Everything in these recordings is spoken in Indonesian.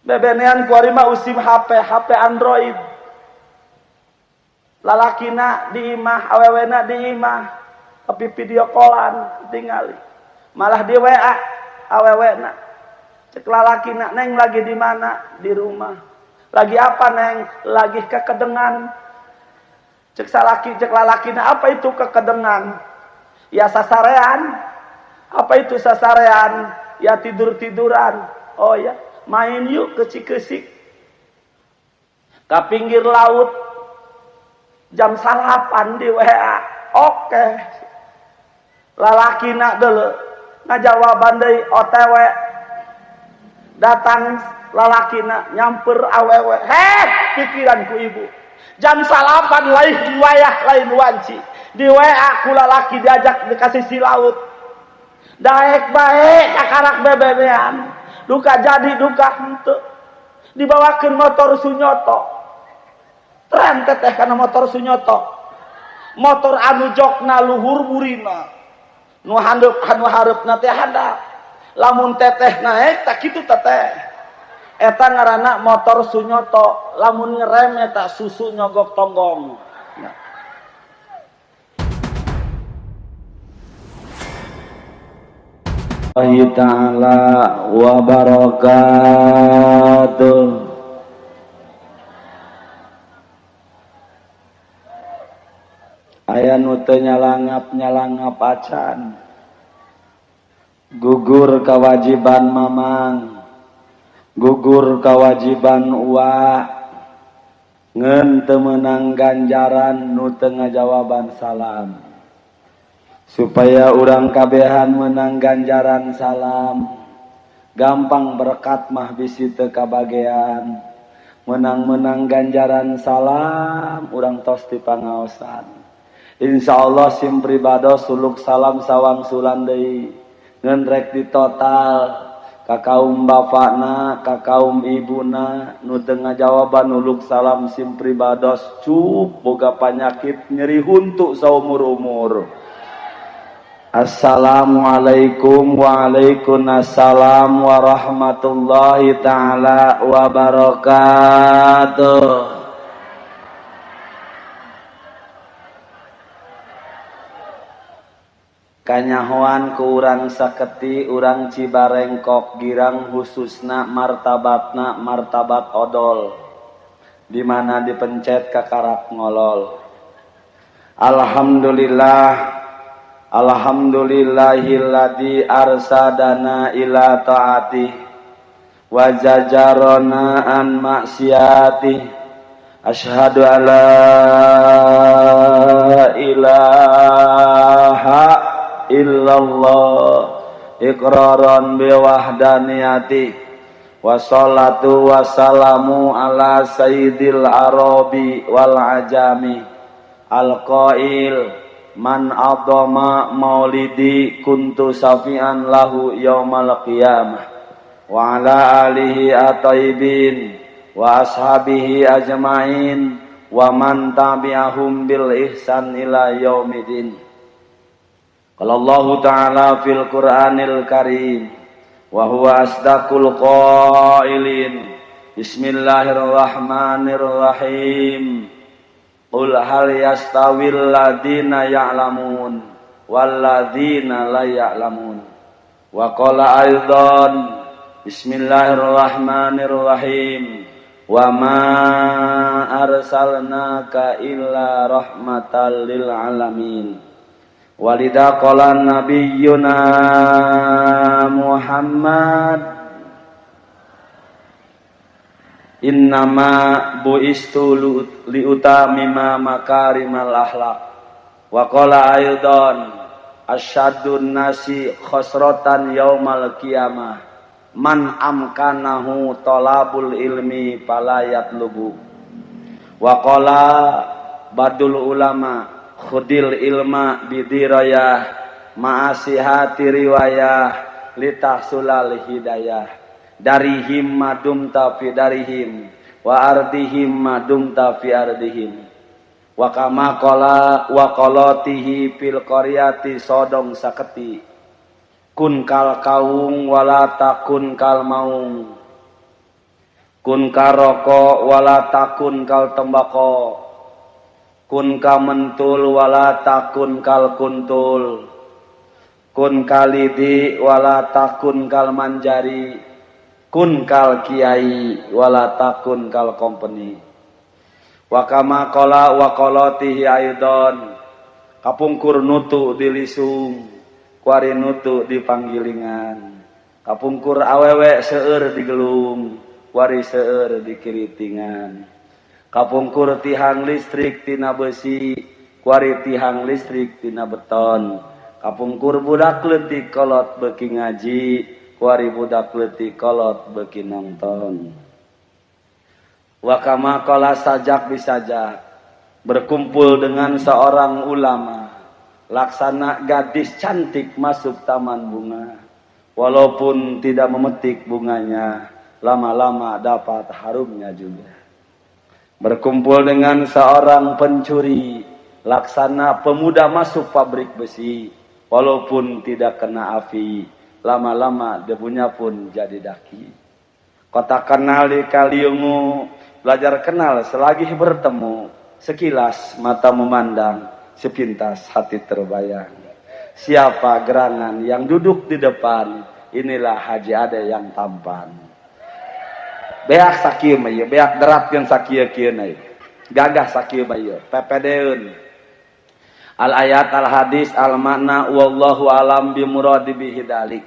bebenean kuari mah usim HP Android. Lalakina di imah, awewena di imah, tapi video callan tinggali. Malah di WA awewena. Cek lalakina, neng lagi di mana? Di rumah. Lagi apa neng? Lagi kekedengan. Cek lalakina, apa itu kekedengan? Ya sasarean. Apa itu sasarean? Ya tidur-tiduran. Oh ya, main yuk kecik-kecik. Ke pinggir laut. Jam 8 di WA. Oke. Lalakina dulu. Ngajawaban deui OTW. Datang lalakina nyamper awewe. Pikiranku ibu. Jam 8 lain wayah lain wanci. Di WA ku lalaki diajak dikasih si laut. Daek baik kakarak bebebean. Duka jadi duka henteu. Dibawakeun motor Sunyoto. Tren teteh karena motor Sunyoto. Motor anu jokna luhur burina. Nu hareupna teh handap. Lamun teteh naik tak kitu teteh. Eta ngaranna motor Sunyoto. Lamun ngerem eta susu nyogok tonggong. Nah. Allah Ta'ala wa barakatuh. Aya nu teu nyalangap acan. Gugur kewajiban mamang. Gugur kewajiban uwa. Ngeun teu meunang ganjaran nu teu ngajawaban salam. Supaya urang kabehan meunang ganjaran salam. Gampang berkat mah bisi teu kabagean. Menang-menang ganjaran salam urang tos ti pangaosan. Insyaallah sim pribado suluk salam sawang sulan deui ngeun rek di total ka kaum bapana ka kaum ibuna nu teu ngajawaban uluk salam sim pribados cup boga panyakit nyeri huntu saumur-umur. Assalamualaikum waalaikumsalam warahmatullahi taala wabarakatuh. Kanyahoan ku urang saketi urang Cibarengkok girang khususna martabatna martabat odol di mana dipencet kakarak ngolol. Alhamdulillahilladzi arsadana ila taati wa zajarana an maksiati. Asyhadu alla ilaha illallah iqraran biwahdaniyati wassalatu wassalamu ala sayyidil arabi wal ajami alqail man adama maulidi kuntu safian lahu yaumal qiyamah wa ala alihi at-tayyibin wa ashabihi ajmain wa man tabi'ahum bil ihsan ila yaumidin. Qala Allah Ta'ala fil Qur'anil Karim wa huwa asdaqul qailin. Bismillahirrahmanirrahim. Qul hal yastawil ladina ya'lamun wal ladina la ya'lamun. Wa qala aidan Bismillahirrahmanirrahim. Wa ma arsalnaka illa rahmatal lil alamin. Walida qala nabiyyuna Muhammad innama buistu liutamima makarimal akhlaq. Wa qala aidan asyadun nasi khosratan yaumal qiyamah man amkanahu talabul ilmi falayat lubu. Wa qala badul ulama khudil ilma bidirayah ma'asihati riwayah litahsulal hidayah darihim madumta fi darihim wa ardihim madumta fi ardihim wa kama qala wa qalatihi fil qaryati sodong saketi kun kal kaung wala takun kal maung kun ka rokok wala takun kal tembako, kun ka mentul wala takun kal kuntul, kun kalidi wala takun kal manjari, kun kal kiai wala takun kal company. Wa kama qala wa qalatihi aidon, kapungkur nutu dilisung, kuari nutu dipanggilingan, kapungkur awewe seueur digelung, kuari seueur dikiritingan, kapungkur tihang listrik tina besi, kuari tihang listrik tina beton, kapungkur budak leutik kolot beuki ngaji, kuari budak leutik kolot beuki nonton. Wa kama qala sajak bisajak, berkumpul dengan seorang ulama, laksana gadis cantik masuk taman bunga, walaupun tidak memetik bunganya, lama-lama dapat harumnya juga. Berkumpul dengan seorang pencuri, laksana pemuda masuk pabrik besi, walaupun tidak kena api, lama-lama debunya pun jadi daki. Kota kenal di kaliungu, belajar kenal selagi bertemu, sekilas mata memandang, sepintas hati terbayang. Siapa gerangan yang duduk di depan, inilah Haji Ade yang tampan. Beak sakieu mah ieu, beak deratkeun sakieu-kieuna ieu. Gagah sakieu mah ieu, pepedeun. Al ayat al hadis al makna wallahu alam bi muradi bihi dalik.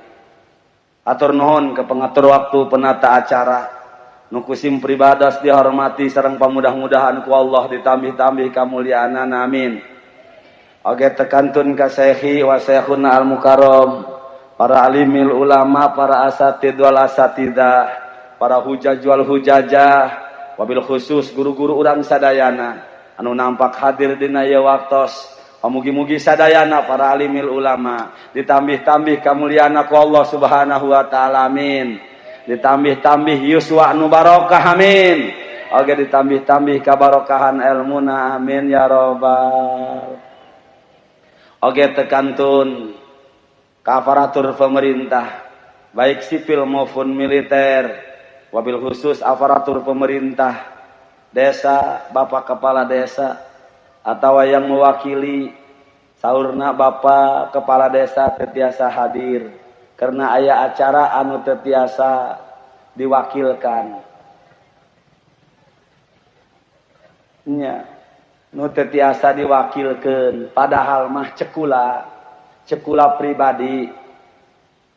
Atur nuhun ke pengatur waktu penata acara, nu kusim pribadas dihormati sareng pamudah-mudahan ku Allah ditambih-tambih kamuliaan, amin. Oge tekantun ka Syekhi wa Syekhuna al mukarram, para alimil ulama, para asatid wal asatidah, para hujaj wal hujajah, wabil khusus guru-guru urang sadayana anu nampak hadir dina ieu waktos. Mugi-mugi sadayana para alimil ulama ditambih-tambih kamuliaan ku Allah Subhanahu wa taala, amin. Ditambih-tambih yuswa nu barokah, amin. Oge ditambih-tambih kabarokahan ilmuna, amin ya rabbal. Oge tekantun ka aparatur pemerintah baik sipil maupun militer, wabil khusus aparatur pemerintah desa, Bapak Kepala Desa atau yang mewakili saurna Bapak Kepala Desa tetiasa hadir karena aya acara anu tetiasa diwakilkan nya, nu tetiasa diwakilkeun, padahal mah cekula pribadi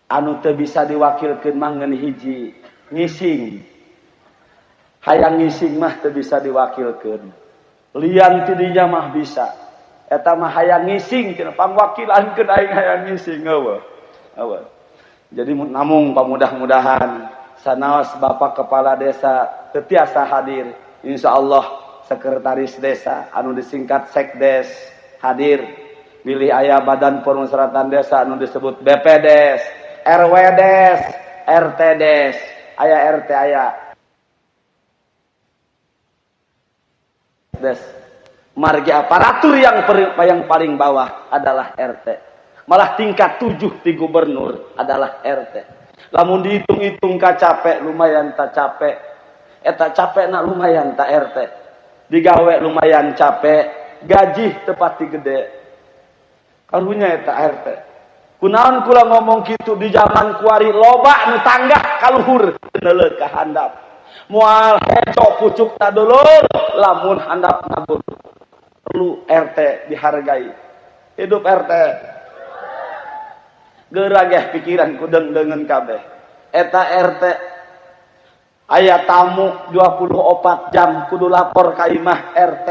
anu teu bisa diwakilkeun mah ngeun hiji ngising, hayang ngising mah teu bisa diwakilkeun, lian tidinya mah bisa, eta mah hayang ngising tina pangwakilankeun aing hayang ngising eueuh. Jadi namung pamudah-mudahan sanaos Bapak Kepala Desa tetiasa hadir, insyaallah sekretaris desa anu disingkat Sekdes hadir, pilih aya badan permusyawaratan desa anu disebut BPDes, RWdes, RTdes, aya RT aya des. Margi aparatur yang paling bawah adalah RT. Malah tingkat 7 di gubernur adalah RT. Lamun dihitung-hitung ka capek lumayan tak capek. Eta capek na lumayan tak RT. Digawe lumayan capek, gaji tepati gede. Karunya eta RT. Kunaon kula ngomong kitu di zaman kuari loba nu tanggah kaluhur neuleut ka handap. Moal hejo pucuk tadulur lamun handap nabur. Perlu RT dihargai. Hidup RT. Gerageh pikiran ku deung-deungeun kabeh. Eta RT aya tamu 24 jam kudu lapor ka imah RT.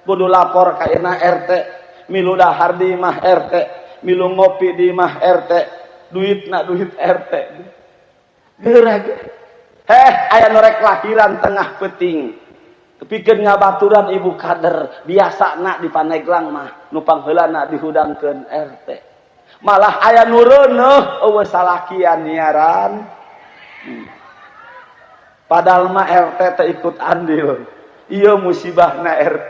Kudu lapor ka ina RT. Milu dahar di imah RT, milu ngopi di imah RT. Duitna duit RT. Gerageh. Aya nu rek lahiran tengah peuting. Pikeun ngabaturan ibu kader, biasana di Paneglang mah nu pangheulana dihudangkeun RT. Malah aya nu reuneuh eueuh salakian niaran. Padahal mah RT teh ikut andil. Ieu musibahna RT.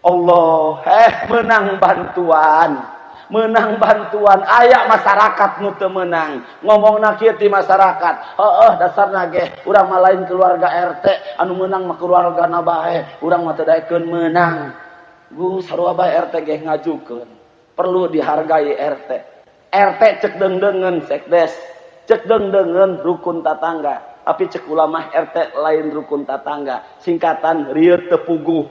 Allah, menang bantuan. menang bantuan aya masyarakat nu teu meunang ngomongna kieu ti masyarakat dasarna ge urang mah lain keluarga RT anu meunang mah keluargana bae urang mah teu daekeun meunang Gus sarua bae RT ge ngajukeun perlu dihargai RT cek deung-deungeun sekdes cek deung-deungeun rukun tatangga tapi cek ulama RT lain rukun tatangga singkatan rieu teu puguh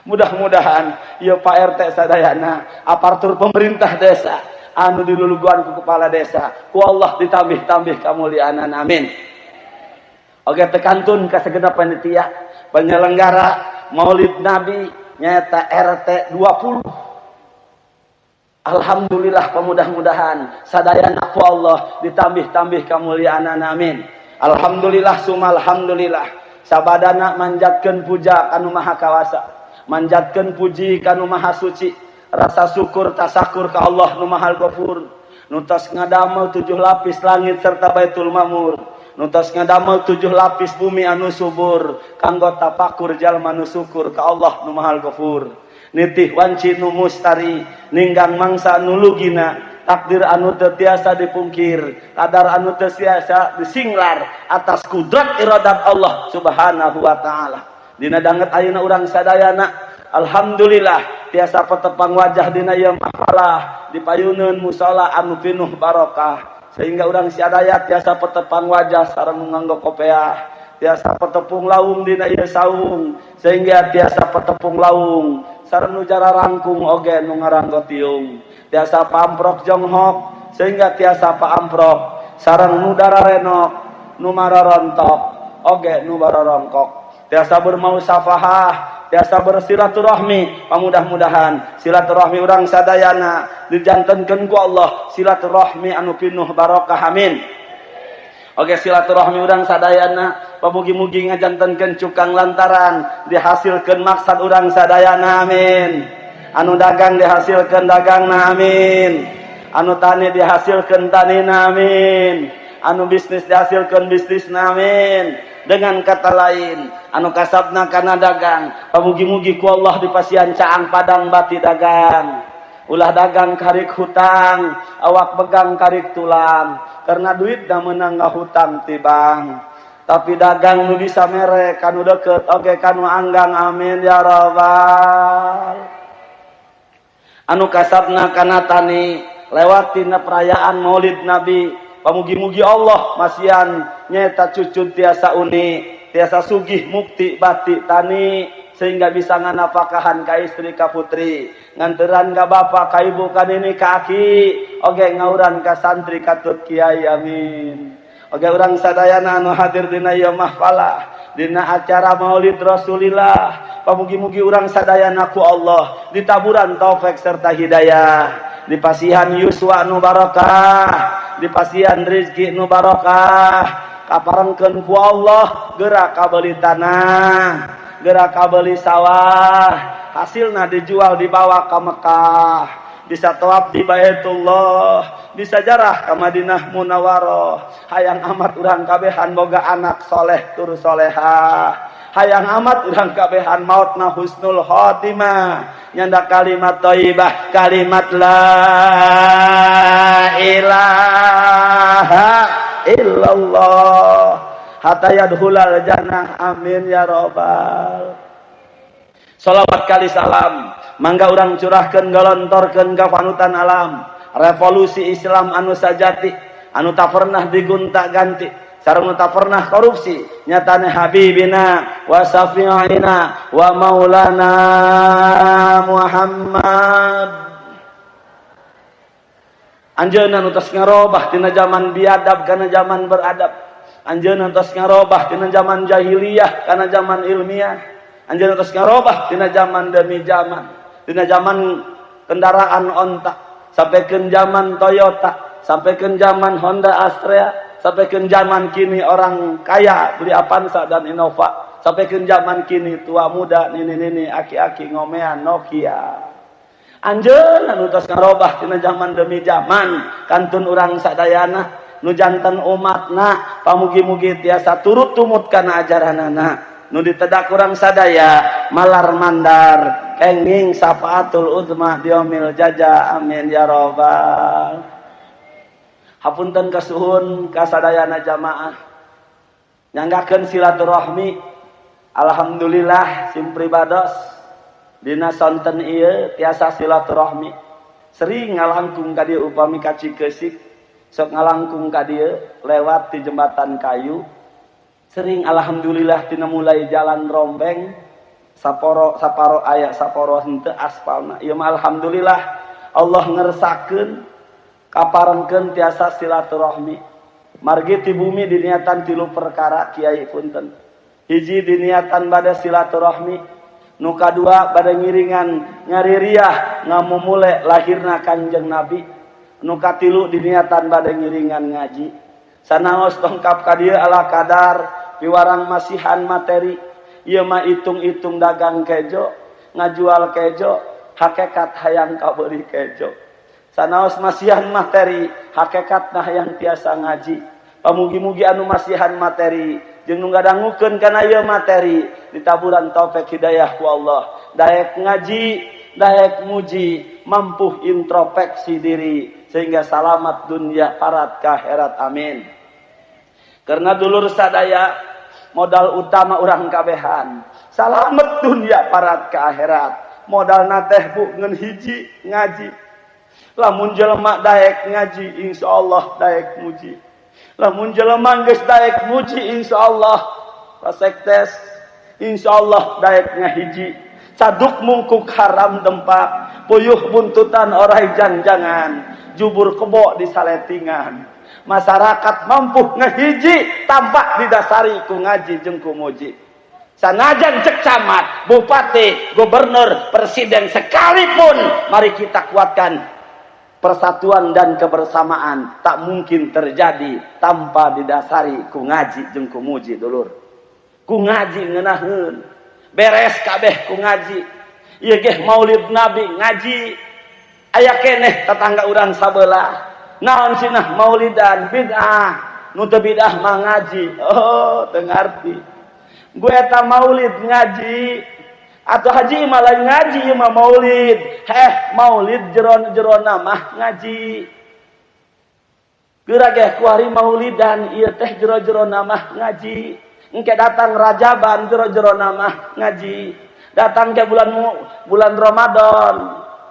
mudah-mudahan ieu Pak RT sadayana aparatur pemerintah desa anu diluluguan ku kepala desa ku Allah ditambih-tambih kamuliaanan amin. Oke tekantun ka segenap panitia penyelenggara Maulid Nabi nyata RT 20. Alhamdulillah mudah-mudahan sadayana ku Allah ditambih-tambih kamuliaanan amin. Alhamdulillah summa alhamdulillah sabadana manjatkeun puja kanu maha kawasa manjatkeun puji kanu maha suci rasa syukur tasakur ka Allah nu Mahal Ghafur nu tos ngadamel 7 lapis langit serta Baitul Mamur nu tos ngadamel 7 lapis bumi anu subur kanggo tapakur jalma nu syukur ka Allah nu Mahal Ghafur nitih wanci nu mustari ninggang mangsa nu lugina takdir anu teu tiasa dipungkir kadar anu teu tiasa disinglar atas kudrat iradat Allah Subhanahu wa taala. Dina danget ayeuna urang sadayana alhamdulillah tiasa petepang wajah dina ieu mahfalah dipayuneun musala anu pinuh barokah sehingga urang sadaya tiasa petepang wajah sareng nganggo kopiah tiasa petepung laung dina ieu saung sehingga tiasa petepung laung sareng nu jara rangkung oge nu ngaranggo tiung tiasa pamprok jonghok sehingga tiasa paamprok sareng nu dararenok nu mararontok oge nu barorongkok tiasa bermausafahah, tiasa bersilaturahmi. Pamudah-mudahan silaturahmi urang sadayana dijantenkeun ku Allah, silaturahmi anu pinuh barokah amin. Oke silaturahmi urang sadayana pamugi-mugi ngajantenkeun cukang lantaran dihasilkeun maksad urang sadayana amin. Anu dagang dihasilkeun dagangna amin. Anu tani dihasilkeun tanina amin. Anu bisnis dihasilkeun bisnisna amin. Dengan kata lain anu kasabna kana dagang pamugi-mugi ku Allah dipasihan caang padang bati dagang ulah dagang karik hutang awak begang karik tulang karena duit da meunang ngahutang ti bang tapi dagang nu bisa mere kanu deukeut oge kanu anggang amin ya rabbal anu kasabna kana tani lewat tina perayaan Maulid Nabi pamugi-mugi Allah masihan nyata cucud tiasa uni tiasa sugih mukti batik tani sehingga bisa nganapakahan ka istri ka putri nganteran ka bapak ka ibu ka nini ka aki oge ngauran ka santri katut kiai amin oge urang sadayana anu hadir dina ieu mahfalah dina acara Maulid Rasulillah pamugi-mugi urang sadayana ku Allah ditaburan taufik serta hidayah dipasihan yuswa nu barokah dipasihan rezeki nu barokah kaparengkeun ku Allah gerak kabeli tanah gerak kabeli sawah hasilna dijual dibawa ka Mekah bisa tawaf di Baitullah bisa jarah ka Madinah Munawwarah hayang amat urang kabehan boga anak soleh tur solehah hayang amat urang kabehan mautna husnul khotimah nyanda kalimat thayyibah kalimat la ilaha illallah hatta yadkhulal jannah amin ya rabbal shalawat kali salam mangga urang curahkeun galontorkeun ka panutan alam revolusi Islam anu sajati anu tak pernah digonta-ganti sareng nu tak pernah korupsi nyatane habibina wa safi'ina wa maulana Muhammad anjeunna nu tos ngarobah tina zaman biadab kana zaman beradab anjeunna tos ngarobah tina zaman jahiliyah kana zaman ilmiah anjeunna tos ngarobah tina zaman demi zaman tina zaman kendaraan onta sampaikeun zaman Toyota sampaikeun zaman Honda Astrea sampaikan zaman kini orang kaya beli Avanza dan Innova sampaikan zaman kini tua muda nini aki-aki ngomean Nokia anjeunna nu tos ngarobah tina zaman demi zaman kantun urang sadayana nu janten umatna pamugi-mugi tiasa turut tumut kana ajaranana nu ditedak urang sadaya malar mandar kenging syafaatul udmah diomil jaja amin ya robbal. Hapunten kasuhun kasadayana jamaah nyanggakeun silaturahmi. Alhamdulillah sim pribados dina sonten ieu tiasa silaturahmi sering ngalangkung ka dieu upami ka Cikeusik sok ngalangkung ka dieu lewat di jembatan kayu sering alhamdulillah tina mulai jalan rombeng saparo aya saparo henteu aspalna ieu mah alhamdulillah Allah ngersakeun kaparengkeun tiasa silaturahmi margi ti bumi diniatan tilu perkara kiai punten hiji diniatan bade silaturahmi nu kadua bade ngiringan ngaririah ngamumule lahirna Kanjeng Nabi nu katilu diniatan bade ngiringan ngaji sanaos tongkap ka dieu ala kadar piwarang masihan materi ieu mah itung-itung dagang kejo ngajual kejo hakikat hayang kabeuri kejo sanaos masihan materi hakikatna hayang tiasa ngaji pamugi-mugi anu masihan materi jeung nu ngadangukeun kana ieu materi ditaburan taufik hidayah ku Allah daek ngaji daek muji mampu introspeksi diri sehingga selamat dunia parat ka akhirat amin. Karena dulur sadaya modal utama urang kabehan selamat dunia parat ka akhirat modalna teh bu ngeun hiji ngaji. Lamun jelema daek ngaji insyaallah daek muji. Lamun jelema geus daek muji insyaallah pasek tes insyaallah daek ngahiji. Saduk mungkuk haram dempak, puyuh buntutan orai janjangan, jubur kebo di saletingan. Masyarakat mampu ngahiji tampak didasari ku ngaji jeung ku muji. Sanajan cek camat, bupati, gubernur, presiden sekalipun mari kita kuatkan persatuan dan kebersamaan tak mungkin terjadi tanpa didasari ku ngaji jeung ku muji dulur. Ku ngaji ngeunaheun. Beres kabeh ku ngaji. Ieu ge Maulid Nabi ngaji. Aya keneh tetangga urang sabelah. Naon cenah maulidan bid'ah. Nu teu bid'ah mah ngaji. Oh, teu ngarti. Gue eta maulid ngaji. Atau haji malah ngaji mah maulid. Maulid jeron-jerona mah ngaji. Geura ge ku hari maulidan ieu teh jero-jerona mah ngaji. Engke datang Rajaban jero-jerona mah ngaji. Datang ke bulan Ramadan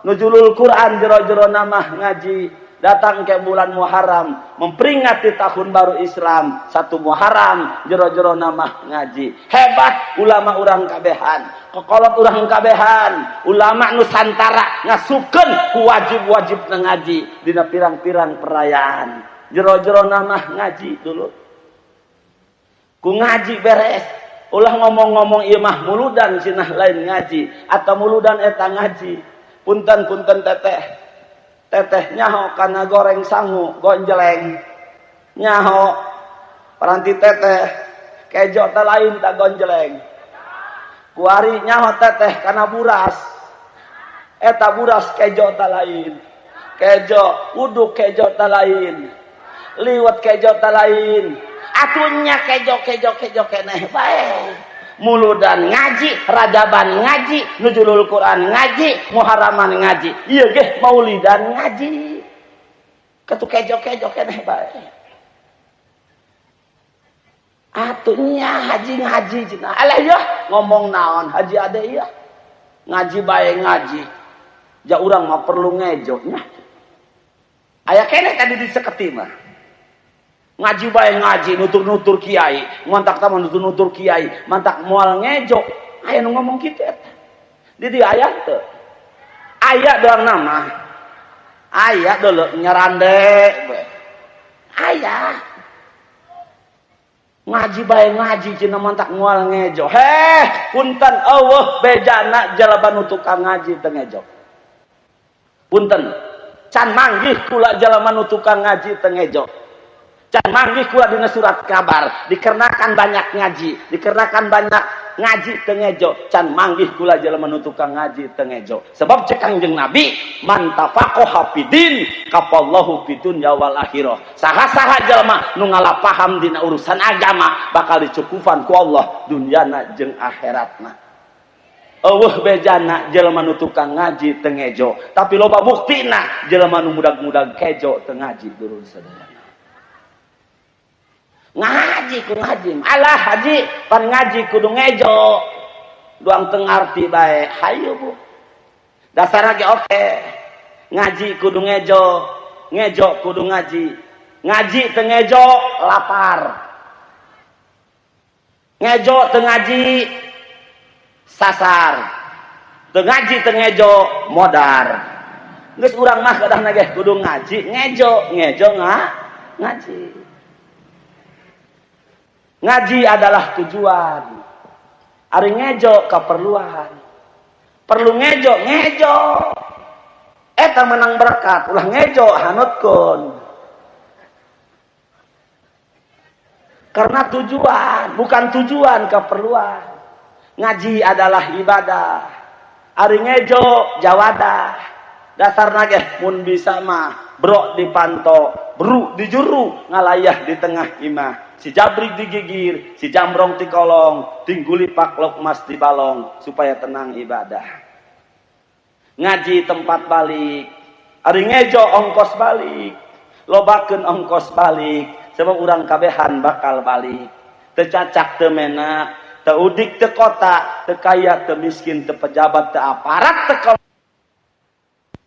nuzulul Quran jero-jerona mah ngaji. Datang ke bulan Muharram memperingati tahun baru Islam 1 Muharram jero-jerona mah ngaji. Hebat ulama urang kabehan. Kokolot urang kabehan ulama Nusantara ngasukeun ku wajib-wajib ngaji dina pirang-pirang perayaan jero-jerona mah ngaji dulu ku ngaji beres ulah ngomong-ngomong ieu mah muludan cenah lain ngaji atau muludan eta ngaji punten teteh nyaho kana goreng sangu gonjeleng nyaho paranti teteh kejo teh lain tak gonjeleng kuari nyaho teteh kana buras eta buras kejo teh lain kejo uduk kejo teh lain liwet kejo teh lain atunya kejo keneh bae muludan ngaji Rajaban ngaji nuzulul Quran ngaji Muharraman ngaji ieu ge maulidan ngaji katu kejo keneh bae atunya haji ngaji cenah alah yeuh ngomong naon haji ade ieu ngaji bae ngaji ja urang mah perlu ngejo nya aya keneh tadi diseketi mah ngaji bae ngaji nutur-nutur kiai mantak tah nutur-nutur kiai mantak moal ngejo aya nu ngomong kitu eta di dieu aya teu aya doang nama aya deuleu nyarande aya ngaji bae ngaji cenah mantak moal ngejo punten eueuh bejana jalaban nu tukang ngaji teu ngejo punten can manggih kula jalaman nu tukang ngaji teu ngejo can manggih kula dina surat kabar dikarenakan banyak ngaji dikarenakan banyak ngaji teu ngejo can manggih kula jalma nu tukang ngaji teu ngejo sebab cek Kangjeng Nabi man tafaqaha fidin kafallahu fidunya wal akhirah saha-saha jalma nu ngalapaham dina urusan agama bakal dicukupkan ku Allah dunyana jeung akhiratna eueuh bejana jelema nu tukang ngaji teu ngejo, tapi loba buktina jelema nu mudag-mudag kejo teu ngaji durun sadayana. Ngaji ku ngaji, alah haji pan ngaji kudu ngejo. Duang teu ngarti bae, hayu Bu. Dasar ge oke. Ngaji kudu ngejo, ngejo kudu ngaji. Ngaji teu ngejo lapar. Ngejo teu ngaji sasar. Teu ngaji teu ngejo modar. Geus urang mah kadang ge kudu ngaji, ngejo ngaji. Ngaji adalah tujuan. Ari ngejo keperluan. Perlu ngejo. Eta menang berkat, ulah ngejo hanutkeun. Karena tujuan, bukan tujuan keperluan. Ngaji adalah ibadah. Ari ngejo jawadah. Dasarna ge mun bisa mah bro dipanto, bru di juru, ngalayah di tengah imah. Si jabrik digigir, si jambrong di kolong, tingguli paklok mas di balong supaya tenang ibadah. Ngaji tempat balik. Ari ngejo ongkos balik. Lobakeun ongkos balik. Sebab urang kabehan bakal balik. Teu cacak teu menak, teu udik teu kota, teu kaya teu miskin teu pejabat teu aparat teu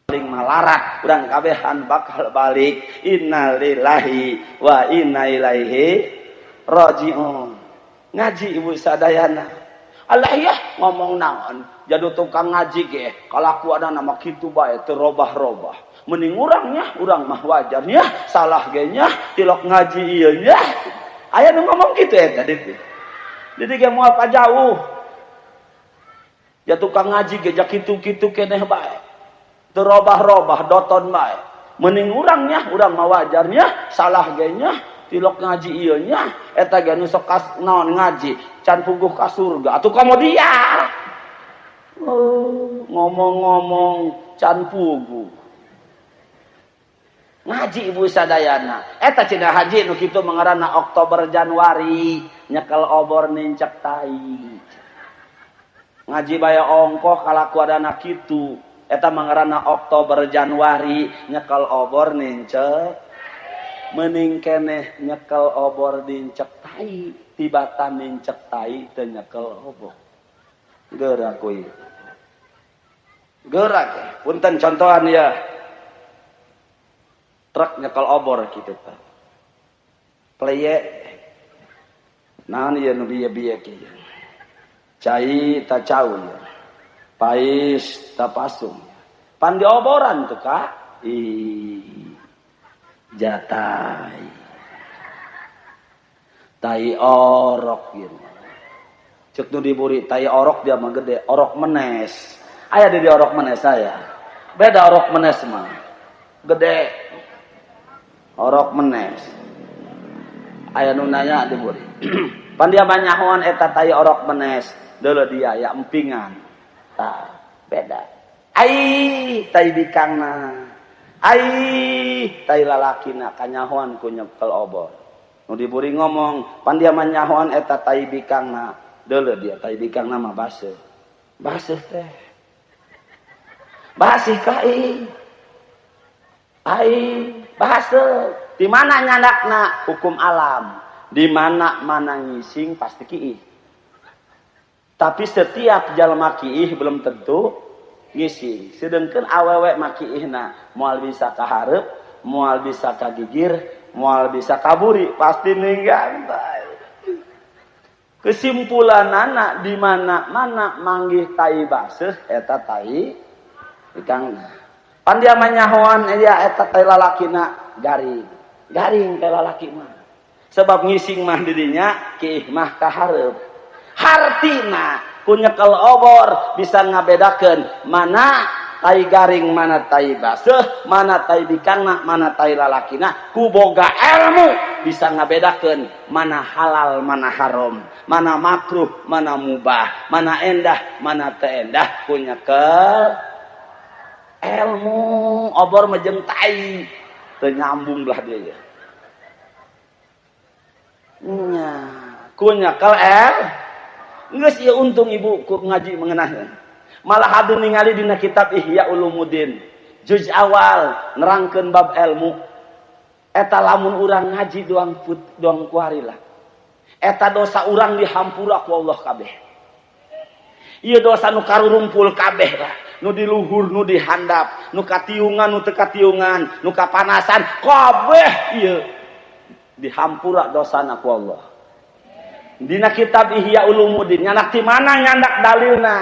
paling malarat, urang kabehan bakal balik. Innalillahi wa inna ilaihi rajiun. Ngaji ibu sadayana. Allah ya ngomong naon, jadi tukang ngaji ge, kalaku ada nama kitu bae teu robah-robah. Mending urangnya, urang mah wajarnya, salah ge nya, tilok ngaji ieu nya. Aya nu ngomong kitu eta tadi. Jadi ge moal pajauh. Ya tukang ngaji ge jak kitu-kitu keneh bae. Teu robah-robah doton bae. Mending urangnya, urang mah wajarnya, salah ge nya, tilok ngaji ieu nya. Eta ge nu sok naon ngaji, can puguh ka surga. Atuh komo dia. Ngomong-ngomong can puguh. Ngaji ibu sadayana. Eta cenah haji nu kitu mengarana Oktober Januari, nyekel obor nincek tai. Ngaji baya ongkoh kalaku adana kitu. Eta mengarana Oktober Januari, nyekel obor nincek. Mending keneh nyekel obor nincek tai, tibatan nincek tai teu nyekel obor. Gerak kuy. Gerak. Punten contohan ya. Truk nyekel obor kitu teh. Pleye. Naon ieu nu bieu-bieu kieu. Cai ta cau ya. Pais ta pasung. Pan di oboran tuh Kak. Jatai. Tai orok gitu. Cek nu diburi tai orok dia mah gede, orok menes. Aya di orok menes saya. Beda orok menes mah. Gede. Orok menes. Aya nu nanya diburi. Pan dia banyahoan eta tai orok menes, deuleu dia ya empingan. Tah, beda. Ai tai bikangna. Ai tai lalakina kanyahoan ku nyekel obor. Nu diburi ngomong, pan dia manyahoan eta tai bikangna, deuleu dia tai bikangna mah baseuh. Baseuh teh. Basih ka ai baseuh. Di mana nyandakna hukum alam, di mana ngising pasti kiih. Tapi setiap jalma kiih belum tentu ngising. Sedengkeun awewe mah kiihna moal bisa ka hareup, moal bisa ka gigir, moal bisa kaburi, pasti ninggal bae. Kesimpulanana di mana manggih tai baseuh eta tai ikang. Pan dia manyahoan aya eta tai lalakina garing teh lalaki mah. Sebab ngising mah dirinya kiih mah ka hareup. Hartina ku nyekel obor bisa ngabedakeun mana tai garing, mana tai baseuh, mana tai bikangna, mana tai lalakina. Ku boga ilmu bisa ngabedakeun mana halal, mana haram, mana makruh, mana mubah, mana endah, mana teu endah. Ku nyekel ilmu obor mah jeung tai teu nyambung belah dia ya. Nya, ku nyekel geus ieu untung ibu ku ngaji mengenahna. Malah hade ningali dina kitab Ihya Ulumuddin juz awal nerangkeun bab ilmu. Eta lamun urang ngaji doang kuharila. Eta dosa urang dihampura ku Allah kabeh. Ieu dosa nu karurumpul kabeh lah. Nu di luhur, nu di handap, nu katiungan, nu teu katiungan, nu kapanasan, kabeh ieu dihampura dosana ku Allah. Dina kitab Ihya Ulumuddin nyanak ti mana nyandak dalilna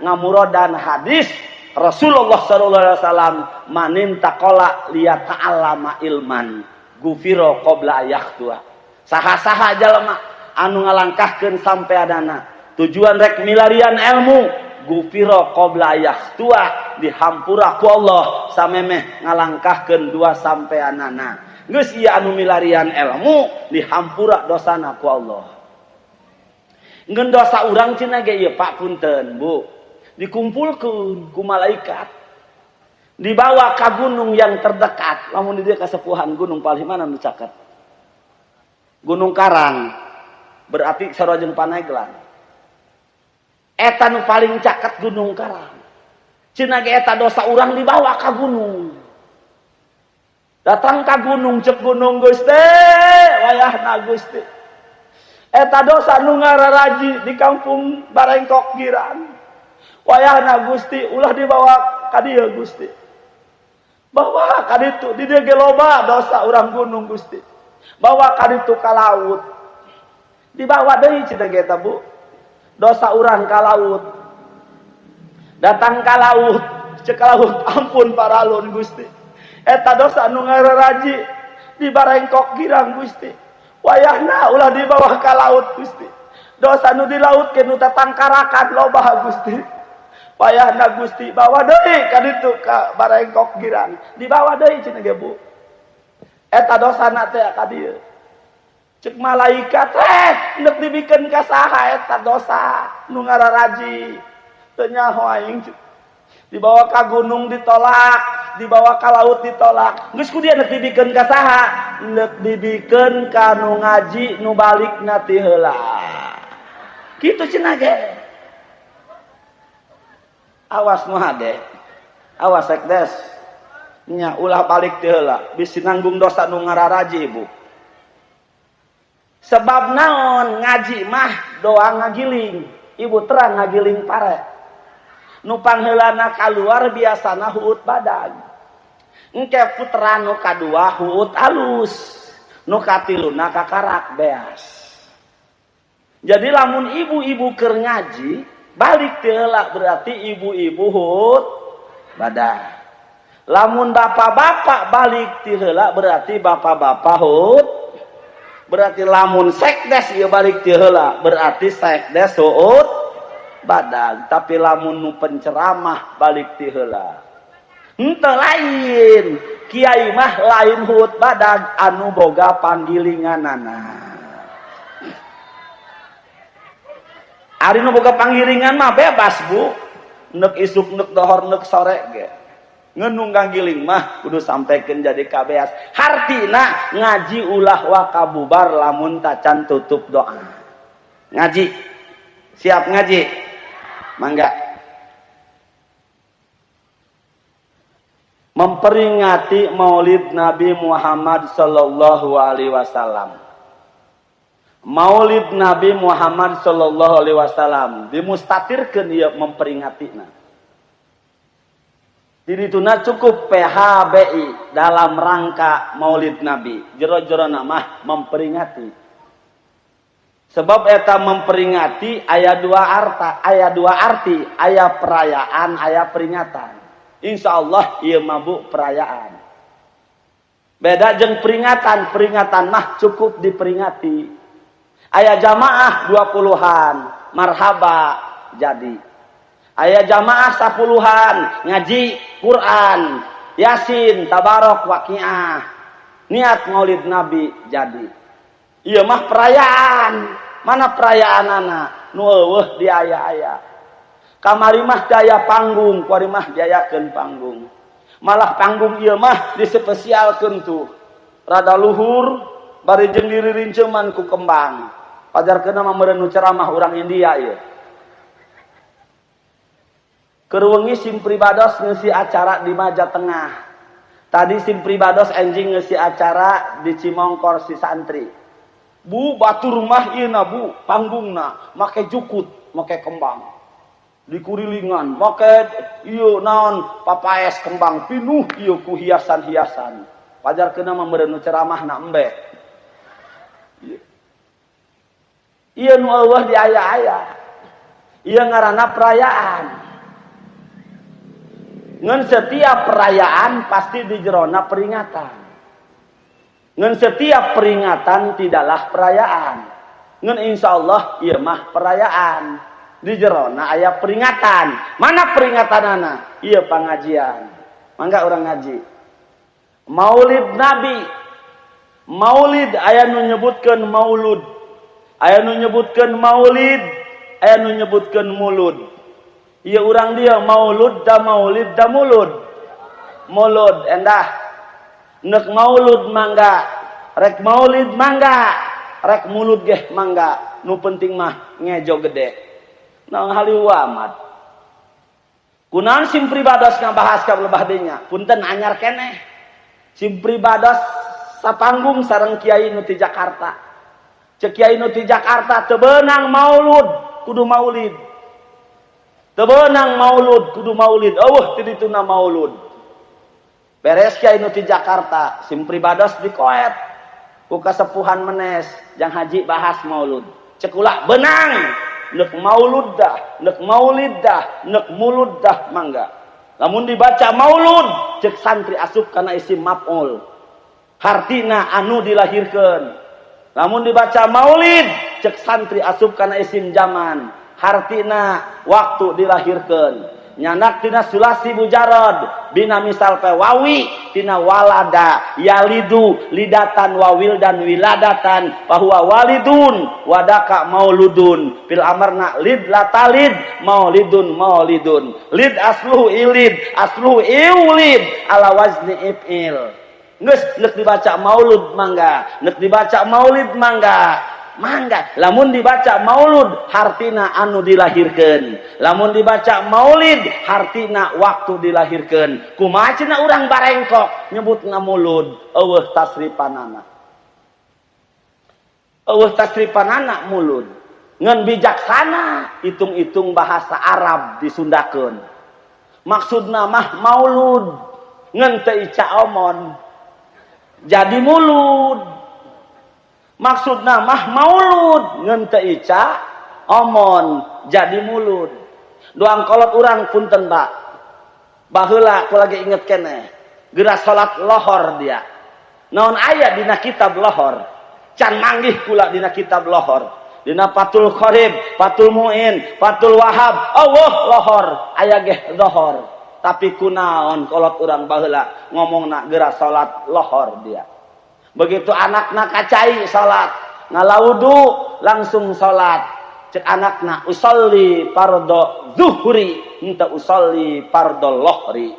ngamurodan hadis Rasulullah sallallahu alaihi wasallam manin taqala liyata'allama ilman gufiro qabla ayaqtua. Saha-saha jalma anu ngalangkahkeun sampeadana tujuan rek milarian ilmu gufiro qabla ayaqtua dihampura ku Allah samemeh ngalangkahkeun dua sampeanana. Geus ieu anu milarian ilmu dihampura dosana ku Allah. Ngeun dosa urang cenah ge ieu Pak punten Bu dikumpulkeun ku malaikat dibawa ka gunung yang terdekat. Lamun di dieu kasepuhan gunung paling mana nu caket? Gunung Karang. Berarti sarojeng Paneglang. Eta nu paling caket Gunung Karang. Cenah ge eta dosa urang dibawa ka gunung. Datang ka gunung cek gunung Gusti, wayahna Gusti. Eta dosa nu ngararaji di kampung Barengkok Girang. Wayahna Gusti ulah dibawa ka dieu Gusti. Bawa ka ditu di dieu ge loba dosa urang gunung Gusti. Bawa ka ditu ka laut. Dibawa deui cenah ge eta Bu. Dosa urang ka laut. Datang ka laut, cek ka laut ampun paralun Gusti. Eta dosa nu ngararaji di Barengkok Girang Gusti. Wayahna ulah dibawa ka laut Gusti. Dosa nu di laut ke nu tatangkarakan loba Gusti. Wayahna Gusti bawa deui ka ditu ka Barengkok Girang. Dibawa deui cenah ge Bu. Eta dosana teh ka dieu. Cek malaikat neuk dibikeun ka saha eta dosa nu ngararaji. Teu nyaho aing. Dibawa ka gunung ditolak, dibawa ka laut ditolak. Geus ku dieu neuk dibikeun ka saha? Neuk dibikeun ka nu ngaji nu balikna ti heula. Kitu cenah ge. Awas nu hade. Awas sekdes. Nya ulah balik ti heula, bisi nanggung dosa nu ngararaji Bu. Sebab naon ngaji mah doa ngagiling. Ibu terang ngagiling pare. Nu pangheulana kaluar biasana huut badag. Engke putra nu kadua huut alus. Nu katiluna kakarak beas. Jadi lamun ibu-ibu keur ngaji, balik teu heula berarti ibu-ibu huut badag. Lamun bapak-bapak balik teu heula berarti bapak-bapak huut. Berarti lamun sekdes ieu balik teu heula berarti sekdes huut badag. Tapi lamun nu penceramah balik ti heula henteu lain. Kiai mah lain hut badag anu boga panggilinganana. Ari nu boga panggilingan mah bebas Bu. Neuk isuk neuk dohor neuk sore ge. Ngeunung nganggiling mah kudu sampekeun jadi kabeas. Hartina ngaji ulah wa kabubar lamun tacan tutup doa. Ngaji. Siap ngaji. Mangga. Memperingati Maulid Nabi Muhammad sallallahu alaihi wasallam. Maulid Nabi Muhammad sallallahu alaihi wasallam dimustatirkeun ieu memperingatina. Dituna cukup PHBI dalam rangka Maulid Nabi. Jero-jero mah memperingati. Sebab eta memperingati aya dua arti, aya perayaan, aya peringatan. Insyaallah ieu mah Bu perayaan. Beda jeung peringatan, peringatan mah cukup diperingati. Aya jamaah 20-an, marhaba jadi. Aya jamaah 10-an, ngaji Quran, Yasin, Tabarok, Waqiah. Niat Maulid Nabi jadi. Ieu mah perayaan. Mana perayaanana? Nu eueuh di aya-aya. Kamari mah daya panggung, kuari mah diayakeun panggung. Malah panggung ieu mah disepesialkeun tuh. Rada luhur bari jeung diririnceman ku kembang. Pajarkeunna mah meureun nu ceramah urang India ieu. Keur wengi sim pribados ngeusi acara di Maja Tengah. Tadi sim pribados enjing ngeusi acara di Cimongkor si santri. Bu, batur rumah ieu na Bu, panggungna make jukut, make kembang. Di kurilingan make ieu naon papaes kembang pinuh ieu ku hiasan-hiasan. Pajarkeuna mah meureun ceramahna embe. Ieu nu eueuh di aya-aya. Ieu ngaranna perayaan. Ngan setiap perayaan pasti di jerona peringatan. Ngan setiap peringatan tidaklah perayaan. Ngan insyaallah ieu mah perayaan. Di jerona aya peringatan. Mana peringatanana? Ieu pangajian. Mangga urang ngaji. Maulid Nabi. Maulid aya nu nyebutkeun maulud. Aya nu nyebutkeun maulid, aya nu nyebutkeun mulud. Ieu urang dia maulud da maulid da mulud. Mulud endah. Neuk maulud mangga, rek maulid mangga, rek mulud geh mangga. Nu penting mah ngejo gede. Naon haliu amat. Kunaon sim pribados ngabahas ka lebah dinya? Punten anyar keneh. Sim pribados sapanggung sareng kiai nu ti Jakarta. Cek kiai nu ti Jakarta teu beunang maulud, kudu maulid. Teu beunang maulud, kudu maulid. Eueuh ti dituna maulud. Beres kiai nu ti Jakarta, sim pribados dikoet ku kasepuhan menes, jang haji bahas maulud. Cek ulah beunang, neuk maulud dah, neuk maulid dah, neuk mulud dah mangga. Lamun dibaca maulud, cek santri asup kana isim maf'ul. Hartina anu dilahirkeun. Lamun dibaca maulid, cek santri asup kana isim zaman. Hartina waktu dilahirkeun. Nyanak tina sulasi mujarad, bina misal pe wawi tina walada, yalidu lidatan wawil dan wiladatan, bahwa walidun wadaka mauludun, fil amarna lid latalid maulidun maulidun. Lid asluhu ilid, asluhu iulid ala wazni if'il. Geus neuk dibaca maulud mangga, neuk dibaca maulid mangga. Mangga, lamun dibaca maulud hartina anu dilahirkeun. Lamun dibaca maulid hartina waktu dilahirkeun. Kumaha cenah urang barengkok nyebutna maulud? Eueuh tasrifanana. Eueuh tasrifanana maulud. Ngan bijaksana hitung-hitung bahasa Arab disundakeun. Maksudna mah maulud ngan teu ica omon. Jadi maulud. Maksudna mah maulud ngan teu ica omon jadi mulud. Doang kolot urang punten Pak. Baheula ku lagi inget keneh. Geura salat lohor dia. Naon aya dina kitab lohor? Can manggih kula dina kitab lohor. Dina Fathul Qorib, Fathul Muin, Fathul Wahab, Allah lohor aya ge lohor. Tapi kunaon kolot urang baheula ngomongna geura salat lohor dia. Begitu anakna kacai salat, ngalaudu langsung salat. Cek anakna usolli fardhu zuhri, henteu usolli fardhu lohri.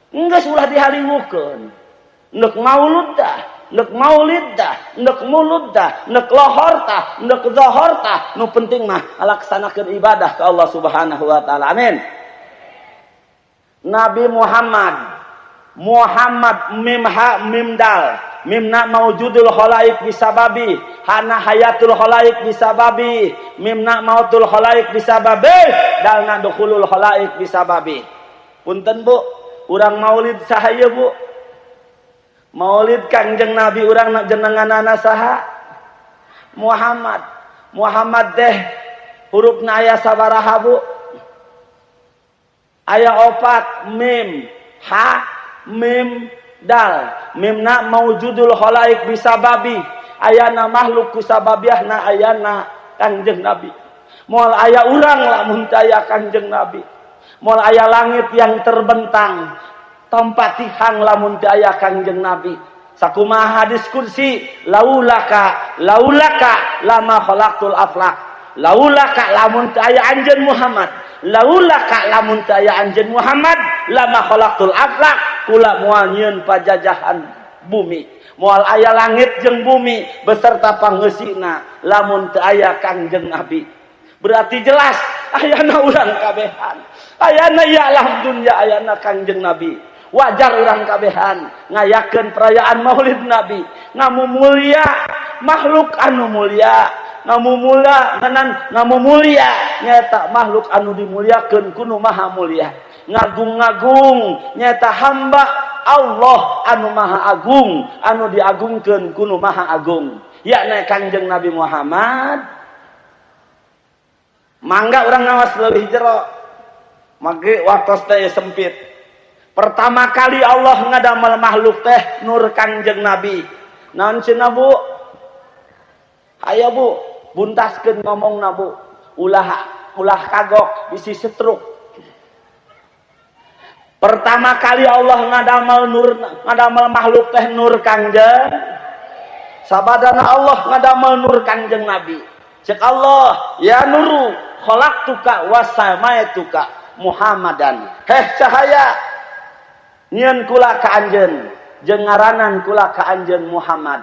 Enggeus ulah dihaliwukeun. Neuk maulud dah, neuk maulid dah, neuk mulud dah, neuk lohor tah, neuk zohor tah. Nu penting mah laksanakeun ibadah ka Allah Subhanahu wa taala. Amin. Nabi Muhammad mim ha mim dal. Mimna maujudul khalaik bisababi, hana hayatul khalaik bisababi, mimna mautul khalaik bisababi, dalna dukhulul khalaik bisababi. Punten Bu, urang maulid saha ieu Bu? Maulid Kangjeng Nabi urang jenenganana saha? Muhammad. Muhammad teh hurufna aya sabaraha Bu? Aya 4, mim, ha, mim, dal. Mimna maujudul khalaik bisababi, ayana makhluk kusababiahna ayana Kangjeng Nabi. Moal aya urang lamun teu aya Kangjeng Nabi. Moal aya langit yang terbentang tanpa tihang lamun teu aya Kangjeng Nabi. Sakumaha hadis kursi, laulaka lama khalaqtul aflaq. Laulaka lamun teu aya anjeun Muhammad. Laulaka lamun teu aya anjeun Muhammad lama khalaqtul aflaq. Kula moal nyieun pajajahan bumi. Moal aya langit jeung bumi beserta pangeusina lamun teu aya Kangjeng Nabi. Berarti jelas ayana urang kabehan. Ayana ya alam dunya ayana Kangjeng Nabi. Wajar urang kabehan ngayakeun perayaan Maulid Nabi. Ngamumulia makhluk anu mulia. Ngamumulia nyata makhluk anu dimuliakeun ku nu maha mulia. Ngagung-ngagung nyata hamba Allah anu maha agung, anu diagungkeun ku nu maha agung. Yakna Kangjeng Nabi Muhammad. Mangga urang ngawas leuwih jero. Mage waktos teh sempit. Pertama kali Allah ngadamel makhluk teh nur Kangjeng Nabi. Naon cenah Bu? Aya Bu, buntaskeun ngomongna Bu. Ulah kagok bisi setruk. Pertama kali Allah ngadamel makhluk teh nur Kangjeng. Sabadana Allah ngadamel nur Kangjeng Nabi. Cek Allah, ya nuru khalaqtuka wa samaituka Muhammadan. Heh cahaya nyieun kula ka anjeun, jeung ngaranan kula ka anjeun Muhammad.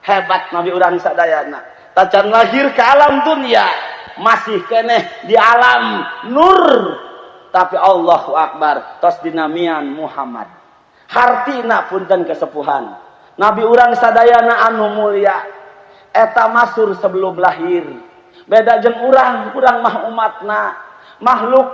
Hebat Nabi urang sadayana. Tacan lahir ke alam dunia, masih keneh di alam nur. Tapi Allahu Akbar, tos dinamian Muhammad. Hartina punten kesepuhan. Nabi urang sadayana anu mulia. Eta masur sebelum lahir. Beda jeung urang mah umatna. Makhluk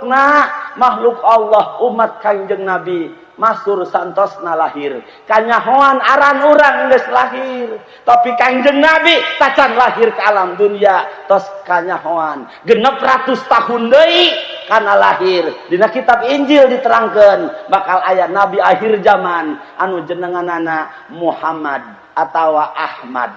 Allah, umat Kangjeng Nabi. Masur santosna lahir. Kanyahoan aran urang geus lahir. Tapi Kangjeng Nabi tacan lahir ke alam dunia. Tos kanyahoan. 600 tahun deui kana lahir. Dina kitab Injil diterangkeun bakal aya nabi akhir zaman anu jenenganana Muhammad atawa Ahmad.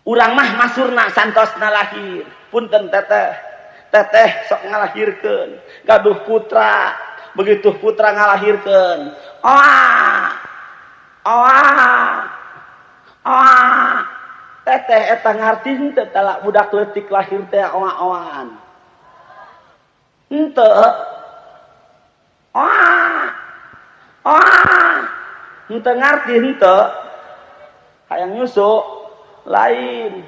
Urang mah masurna santosna lahir. Punten teteh sok ngalahirkeun. Gaduh putra. Begitu putra ngalahirkeun. Teteh eta ngarti henteu tala budak leutik lahir teh oa-oaan. Henteu. Henteu ngarti henteu. Hayang nyusu lain.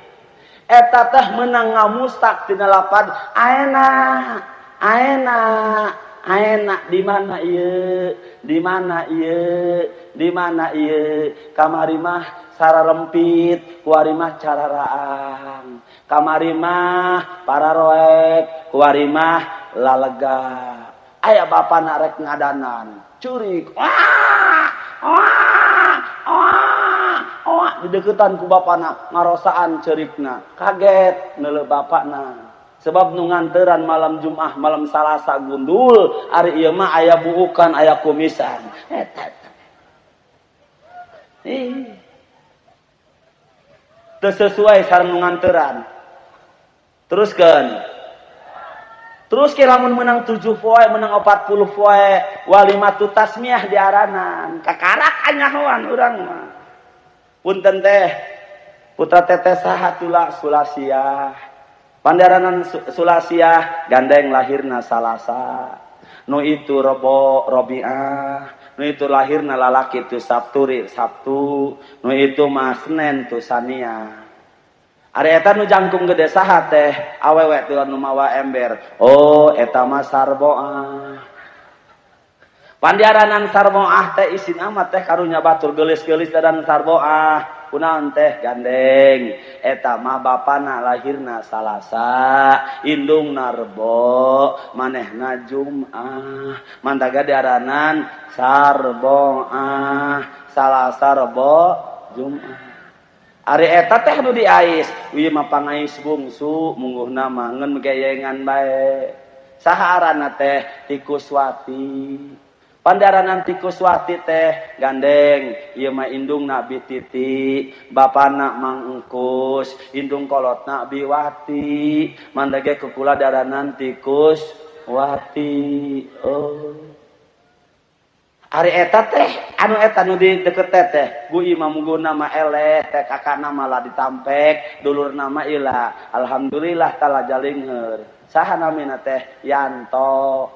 Eta teh menang ngamustak tina lapad aena di mana ieu kamari mah sararempit kuari mah cararaang kamari mah pararoek kuari mah lalega aya bapana rek ngadanan curik dideuketan ku bapana ngarosaan cerikna kaget neuleuh bapana sebab nu nganteuran malam Jumat malam Salasa gundul ari ieu mah aya buukan aya kumisan eta teu sesuai sareng nu nganteuran teruskeun terus ke lamun menang 7 poe menang 40 poe walimatu tasmiyah diaranan kakarak anyahoan urang mah punten teh putra teteh saha tula Sulasiah pandaranan Sulasiah gandeng lahirna Salasa nu itu Robiah nu itu lahirna lalaki tu Sabtu nu itu mah Senen tu Sania ari eta nu jangkung gede saha teh awewe teh anu mawa ember oh eta mah Sarboah pandiaranan Sarboah teh isin amat teh karunya batur geulis-geulis dan Sarboah kunaon teh gandeng eta mah bapana lahirna Salasa indungna Rebo manehna Jumaah mantaga diaranan Sarboah Salasa Rebo Jumaah ari eta teh nu diais ieu mah pangais bungsu mungguhna mah ngeun geyengan bae saha aranna teh Tikuswati pandaranan Tikuswati teh gandeng ieu mah indungna Bititi bapana Mang Engkus indung kolotna Biwati mandage kukula daranan Tikuswati oh ari eta teh anu eta nu di deket teh ku imam mungguna mah eleh teh kakana mah ditampek dulurna mah ila alhamdulillah tala jalingeur saha namina teh Yanto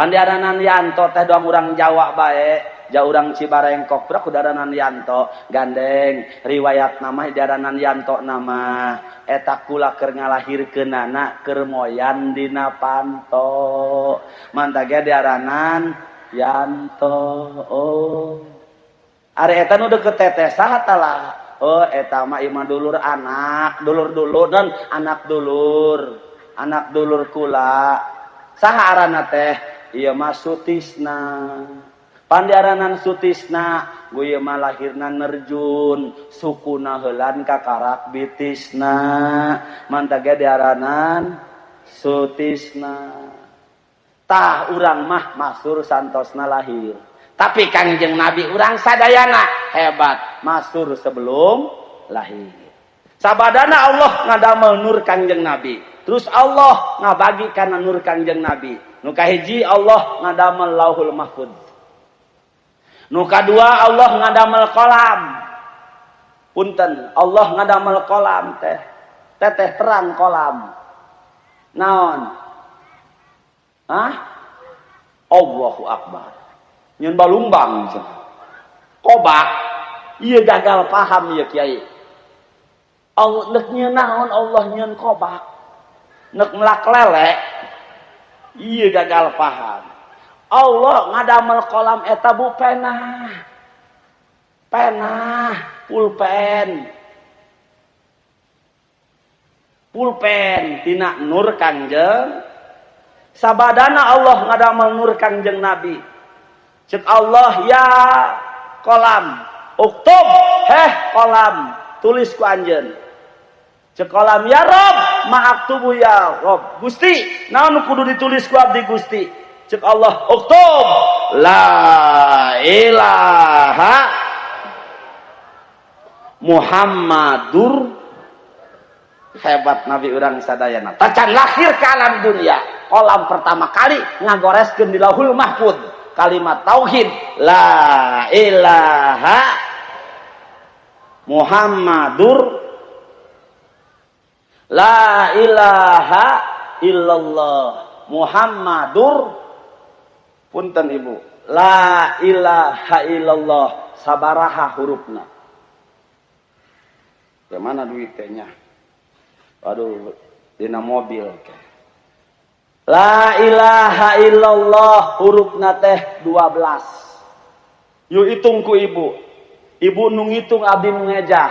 Pandiaranan Yanto teh doang urang Jawa bae, jauh urang Cibarengkok pura kudaranan Yanto gandeng riwayat nama daranan Yanto nama eta kula keur ngalahirkeunana keur moyan dina panto. Mantage daranan Yanto. Oh. Ari eta nu deukeut teteh saha tah? Oh eta mah imah dulur anak, dulur-dulur dan anak dulur kula. Saha aranna teh? Ieu mah Sutisna. Pandiaranan Sutisna, gue ieu mah lahirna Nerjun, sukuna heulan kakarak Bitisna. Mantage diaranan Sutisna. Tah urang mah masur santosna lahir. Tapi Kangjeng Nabi urang sadayana hebat, masur sebelum lahir. Sabadana Allah ngadamel nur Kangjeng Nabi. Terus Allah ngabagi kana nur Kangjeng Nabi. Nu kahiji Allah ngadamel Lauhul Mahfuz. Nu kadua Allah ngadamel kolam. Punten, Allah ngadamel kolam teh. Teteh terang kolam. Naon? Hah? Allahu Akbar. Nyeun balumbang cenah. Kobak. Ieu gagal paham ieu Kiai. Allah neuk nyeun naon Allah nyeun kobak. Neuk melak lele. Ieu gagal paham. Allah ngadamel kolam eta bu penah. Penah, pulpen. Pulpen tina nur Kangjeng. Sabadana Allah ngadamel nur Kangjeng Nabi. Cek Allah ya kolam. Uktub heh kolam. Tulis ku anjeun. Cek kolam ya Rob. Ma'aktubu ya Rob. Gusti, naon kudu ditulis ku abdi Gusti? Cek Allah, uktub la ilaha Muhammadur. Hebat Nabi urang sadayana. Tacan lahir ke alam dunia. Kolam pertama kali ngagoreskeun di Lauhul Mahfuz kalimat tauhid la ilaha Muhammadur la ilaha illallah Muhammadur. Punten Ibu, la ilaha illallah sabaraha hurufna. Bagaimana duitnya? Waduh, dina mobil. La ilaha illallah hurufna teh 12. Yuk hitung ku Ibu. Ibu nu ngitung abdi nu ngejah.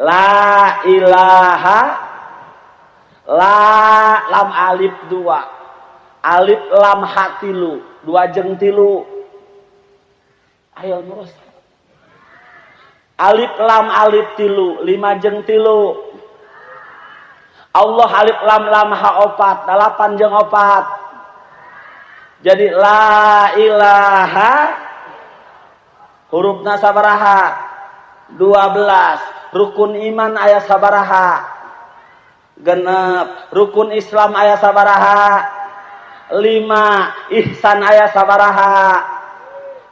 La ilaha la lam alif 2. Alif lam ha 3, 2 jeung 3. Ayo terus. Alif lam alif 3, 5 jeung 3. Allah alif lam lam ha 4, 8 jeung 4. Jadi la ilaha hurufna sabaraha? 12. Rukun iman aya sabaraha? 6. Rukun Islam aya sabaraha? 5. Ihsan aya sabaraha?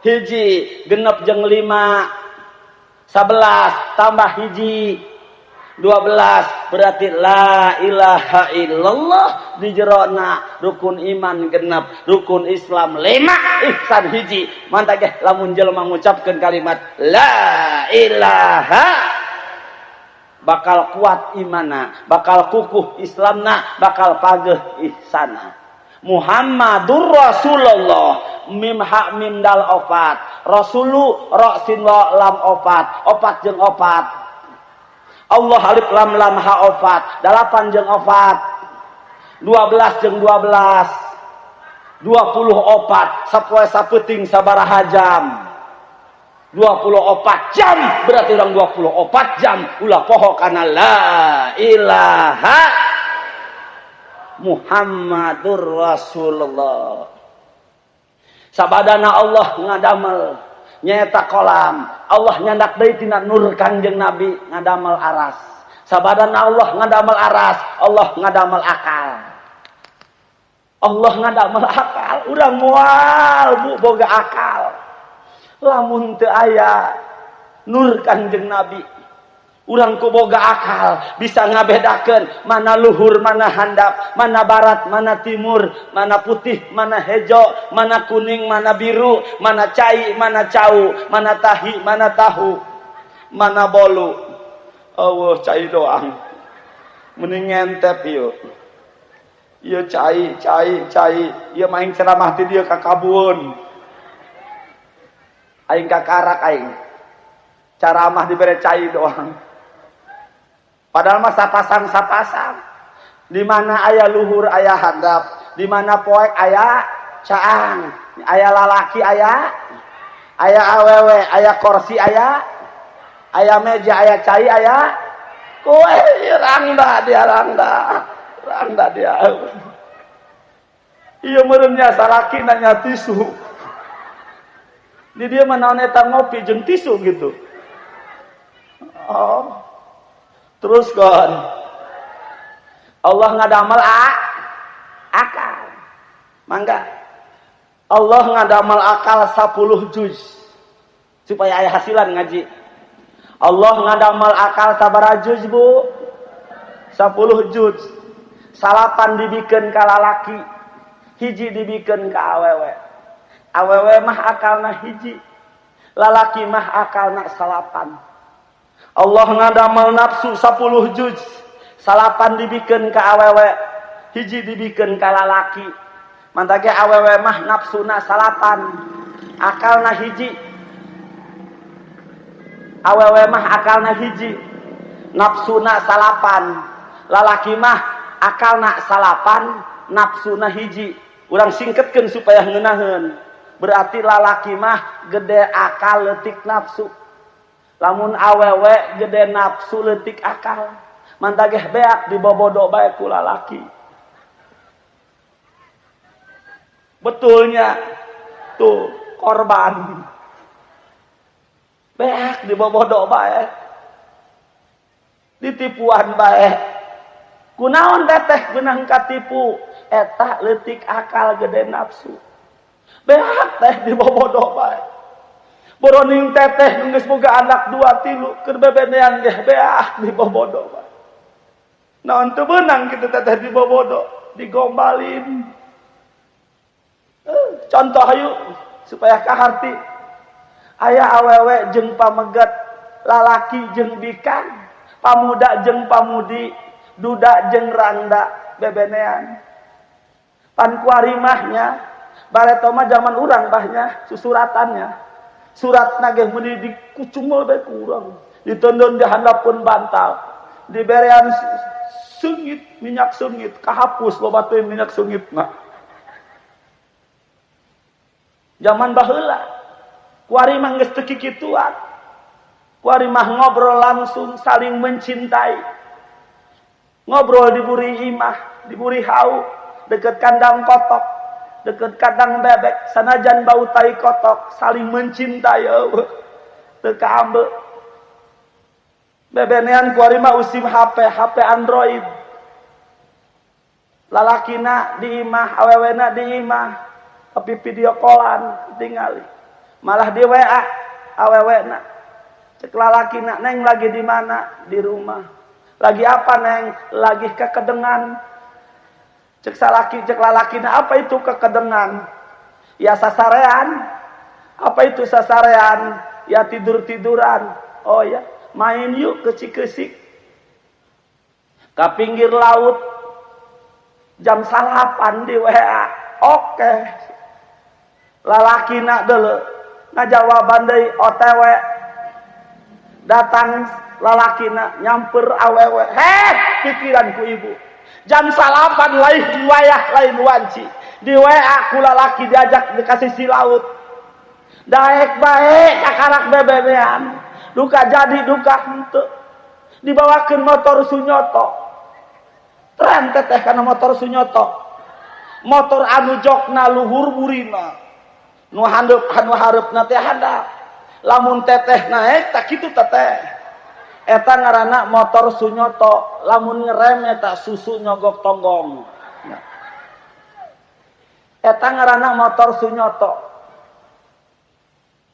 1. 6 jeung 5 11 tambah 1 12 berarti la ilaha illallah di jerona rukun iman 6, rukun Islam 5, ihsan 1. Mantap ge lamun jelema ngucapkeun kalimat la ilaha bakal kuat imana, bakal kukuh Islamna, bakal pageuh ihsana. Muhammadur Rasulullah mim ha mim dal opat rasulu ra sin wa lam opat jeung opat. Allah alif lam lam ha opat 8 jeung opat 12 jeung 12 24 sapoe sapeuting sabaraha jam 24 jam berarti urang 24 jam ulah poho kana la ilaha Muhammadur Rasulullah. Sabadana Allah ngadamel nyaeta kolam. Allah nyandak deui tina nur Kangjeng Nabi ngadamel aras. Sabadana Allah ngadamel aras, Allah ngadamel akal. Allah ngadamel akal, urang moal Bu boga akal. Lamun teu aya nur Kangjeng Nabi, Urang ku boga akal, bisa ngabedakeun mana luhur, mana handap, mana barat, mana timur, mana putih, mana hejo, mana kuning, mana biru, mana cai, mana cau, mana tahi, mana tahu, mana bolu. Allah cai doang. Mending ngentep ieu. Ieu cai. Ieu main ceramah ti dieu ka kabun. Aing ka karak aing. Ceramah dibere cai doang. Padahal mah sapasang. Di mana aya luhur aya handap, di mana poek aya caang, aya lalaki aya awewe, aya kursi aya meja, aya cai aya kowe rangda dia. Ieu meureun nya salaki nanya tisu. Di dia mah naon eta ngopi jeung tisu gitu. Oh. Terus kon Allah ngadamal akal. Mangga Allah ngadamal akal 10 juz supaya aya hasilan ngaji. Allah ngadamal akal sabaraha juz Bu? 10 juz. Salapan dibikeun ka lalaki, hiji dibikeun ka awewe. Awewe mah akalna hiji, lalaki mah akalna salapan. Allah ngadamal nafsu 10 juz. Salapan dibikeun ka awewe, hiji dibikeun ka lalaki. Mantage awewe mah nafsuna salapan, akalna hiji. Awewe mah akalna hiji, nafsuna salapan. Lalaki mah akalna salapan, nafsuna hiji. Urang singketkeun supaya ngeunaheun. Berarti lalaki mah gede akal leutik nafsu. Lamun awewe gede nafsu leutik akal, mantageh beak dibobodo bae ku lalaki. Betulnya tuh korban. Beak dibobodo bae. Ditipuan bae. Kunaon teteh geunang katipu? Eta leutik akal gede nafsu. Beak teh dibobodo bae. Boroning teteh geus boga anak 2 3 keur bebenean geh beak dibobodo bae. Naon teu beunang kitu teteh dibobodo, digombalin. Contoh hayu supaya kaharti. Aya awewe jeung pameget, lalaki jeung bikan, pamuda jeung pamudi, duda jeung randa bebenean. Pan kuari mahnya, bareto mah zaman urang bahnya susuratannya. Surat nageh meuni dikucungol bae ku urang. Ditondon di handapkeun bantal. Diberean seungit, minyak seungit, kahapus loba teh minyak seungitna. Zaman baheula, kuari mah geus teu kikituan. Kuari mah ngobrol langsung, saling mencintai. Ngobrol diburi imah, diburi hau, deket kandang kotok. Deket kandang bebek, sanajan bau tai kotok, saling mencintai. Teu kaambe. Bebenean kuari mah usim HP Android. Lalakina di imah, awewena di imah, tapi video callan tingali. Malah di WA awewena. Cek lalakina, "Neng lagi di mana?" "Di rumah." "Lagi apa, Neng?" "Lagi kekedengan." Cek salaki, cek lalakina, "Apa itu kekedengan?" "Ya sasarean." "Apa itu sasarean?" "Ya tidur-tiduran." "Oh ya, main yuk kecik-kecik ka pinggir laut jam 8 di WA." "Oke." Lalakina deuleu ngajawaban deui OTW. Datang lalakina nyamper awewe. Pikiran ku ibu. Jam 8 lain wayah lain wanci. Di WA ku lalaki diajak dikasih si laut. Daek bae kakarak bebenean. Duka jadi duka henteu. Dibawakeun motor Sunyoto. Tren teteh kana motor Sunyoto. Motor anu jokna luhur burina. Nu hareupna teh handap. Lamun teteh naik tak kitu teteh. Eta ngaranna motor Sunyoto. Lamun ngerem eta susu nyogok tonggong. Eta ngaranna motor Sunyoto.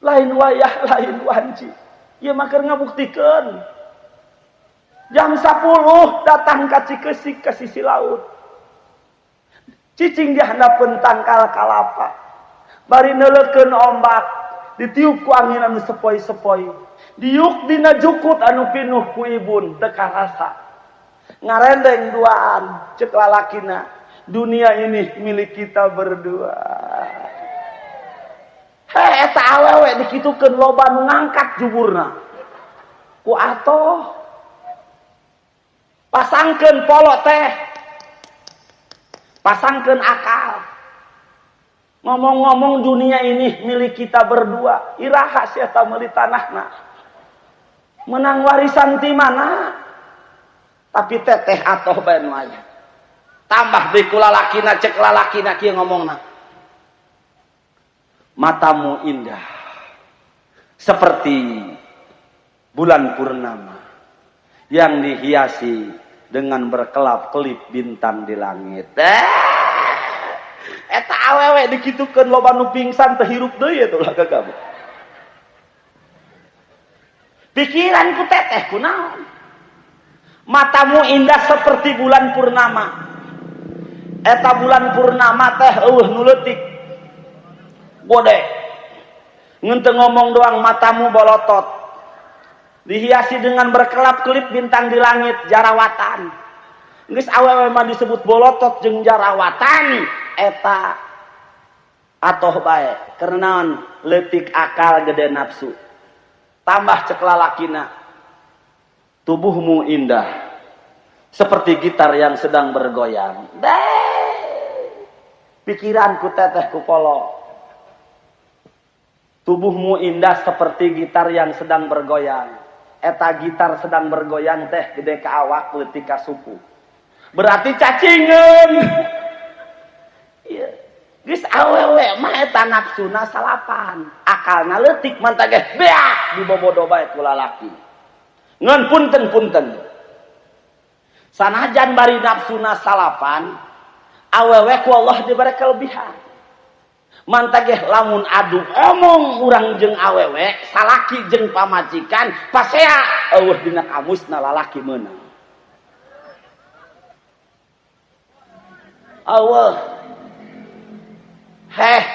Lain wayah lain wanci. Ieu mah keur ngabuktikeun. Jam 10 datang ka Cikesik ke sisi laut. Cicing di handapeun tangkal kalapa. Bari neulekeun ombak, ditiup ku angin anu sepoi-sepoi. Diuk dina jukut anu pinuh ku ibun teu karasa. Ngarendeng duaan cek lalakina. Dunia ini milik kita berdua. Eta awewe dikitukeun loba nu ngangkat juburna. Ku atoh pasangkeun polo teh, pasangkeun akal. Ngomong-ngomong dunia ini milik kita berdua. Iraha sia eta meuli tanahna. Menang warisan ti mana? Tapi teteh atoh bae nu aya. Tambah deui ku lalakina cek lalakina kieu ngomongna. Matamu indah seperti bulan purnama yang dihiasi dengan berkelap-kelip bintang di langit. Eta awewe dikitukeun loba nu pingsan teu hirup deui eta ulah gagab. Pikiranku teteh kunaon? Matamu indah seperti bulan purnama. Eta bulan purnama teh eueuh nu leutik. Bode. Ngeun teu ngomong doang matamu bolotot. Dihiasi dengan berkelap-kelip bintang di langit, jarawatan. Geus awewe mah disebut bolotot jeung jarawatan eta atoh bae karena leutik akal gede nafsu. Tambah cek lalakina, tubuhmu indah seperti gitar yang sedang bergoyang. Pikiranku teteh ku polo. Tubuhmu indah seperti gitar yang sedang bergoyang. Eta gitar sedang bergoyang teh gede ka awak leutik ka suku. Berarti cacingeun. Ieu. Geus awewe mah eta nafsuna salapan. Akalna leutik mantag ge beak dibobodo bae ku lalaki. Ngeun punten. Sanajan bari nafsuna salapan, awewe ku Allah dibere kelebihan. Mantageh lamun adu omong urang jeung awewe, salaki jeung pamajikan, pasea eueuh dina kamusna lalaki meunang. Eueuh.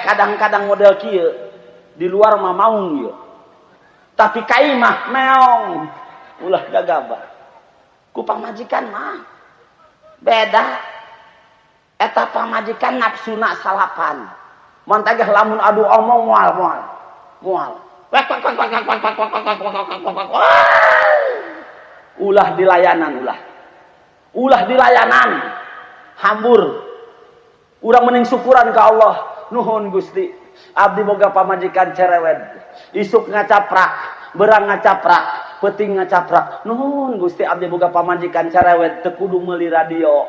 Kadang-kadang model kieu di luar mah maung ieu. Tapi ka imah meong. Ulah gagabah. Ku pamajikan mah beda. Eta pamajikan nafsuna salapan. Mantagah lamun adu omong mual. Ulah dilayanan. Hambur. Urang mending syukuran ka Allah. Nuhun Gusti. Abdi boga pamajikan cerewet. Isuk ngacaprak, berang ngacaprak, peuting ngacaprak. Nuhun Gusti abdi boga pamajikan cerewet teu kudu meuli radio.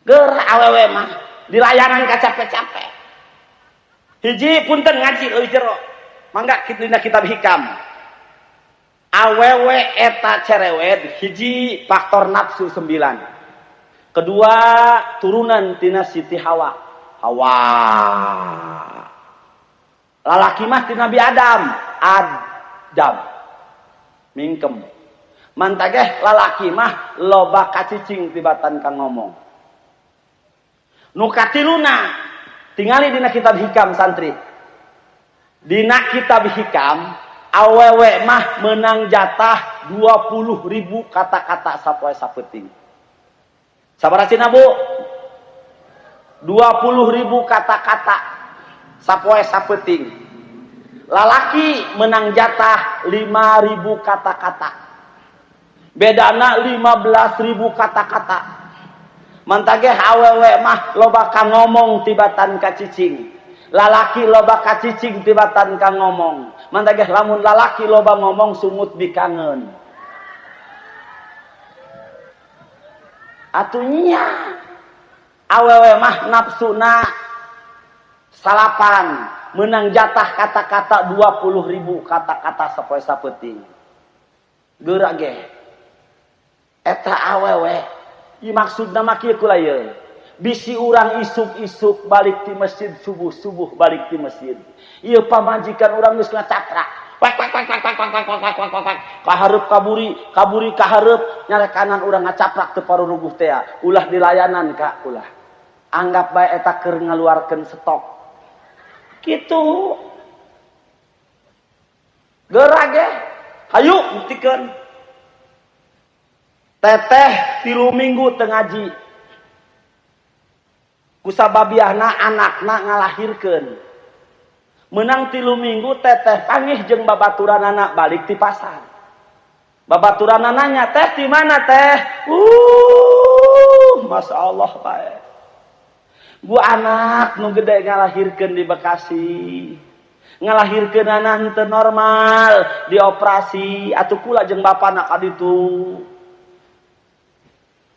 Gerak awewe mah dilayanan ka capek-capek. Hiji punten ngaji leuwih jero. Mangga dina kitab hikam. Awewe eta cerewet hiji faktor nafsu 9. Kedua turunan tina Siti Hawa. Lalaki mah tina Nabi Adam. Mingkem. Mantageh lalaki mah loba kacicing tibatan kang ngomong. Nu katiluna tingali dina kitab hikam santri. Dina kitab hikam awewe mah menang jatah 20.000 kata-kata sapoe sapeuting. Sabaraha Bu? 20.000 kata-kata sapoe sapeuting. Lalaki menang jatah 5.000 kata-kata. Bedana 15.000 kata-kata. Mantage awewe mah loba ka ngomong tibatan ka cicing. Lalaki loba ka cicing tibatan ka ngomong. Mantage lamun lalaki loba ngomong sumut bikangeun. Atunya awewe mah nafsuna salapan menang jatah kata-kata 20.000 kata-kata sapoe sapeuting. Geura ge eta awewe ieu maksudna mah kieu kula ieu. Bisi urang isuk-isuk balik di masjid subuh-subuh balik di masjid. Ieu pamajikan urang geus ngacaprak. Kahareup kaburi kahareup nyare kanan urang ngacaprak teu paruruguh teh ulah dilayanan ka ulah. Anggap bae eta keur ngaluarkeun stok. Kitu. Geura ge. Hayu buktikeun. Teteh 3 minggu teu ngaji. Kusababiahna anakna ngalahirkeun. Menang 3 minggu teteh pangih jeung babaturanana balik ti pasar. Babaturanana nya teh di mana teh? Masya Allah bae. Bu anak nu gede ngalahirkeun di Bekasi. Ngalahirkeun anak teu normal, dioperasi atuh kula jeung bapana ka ditu.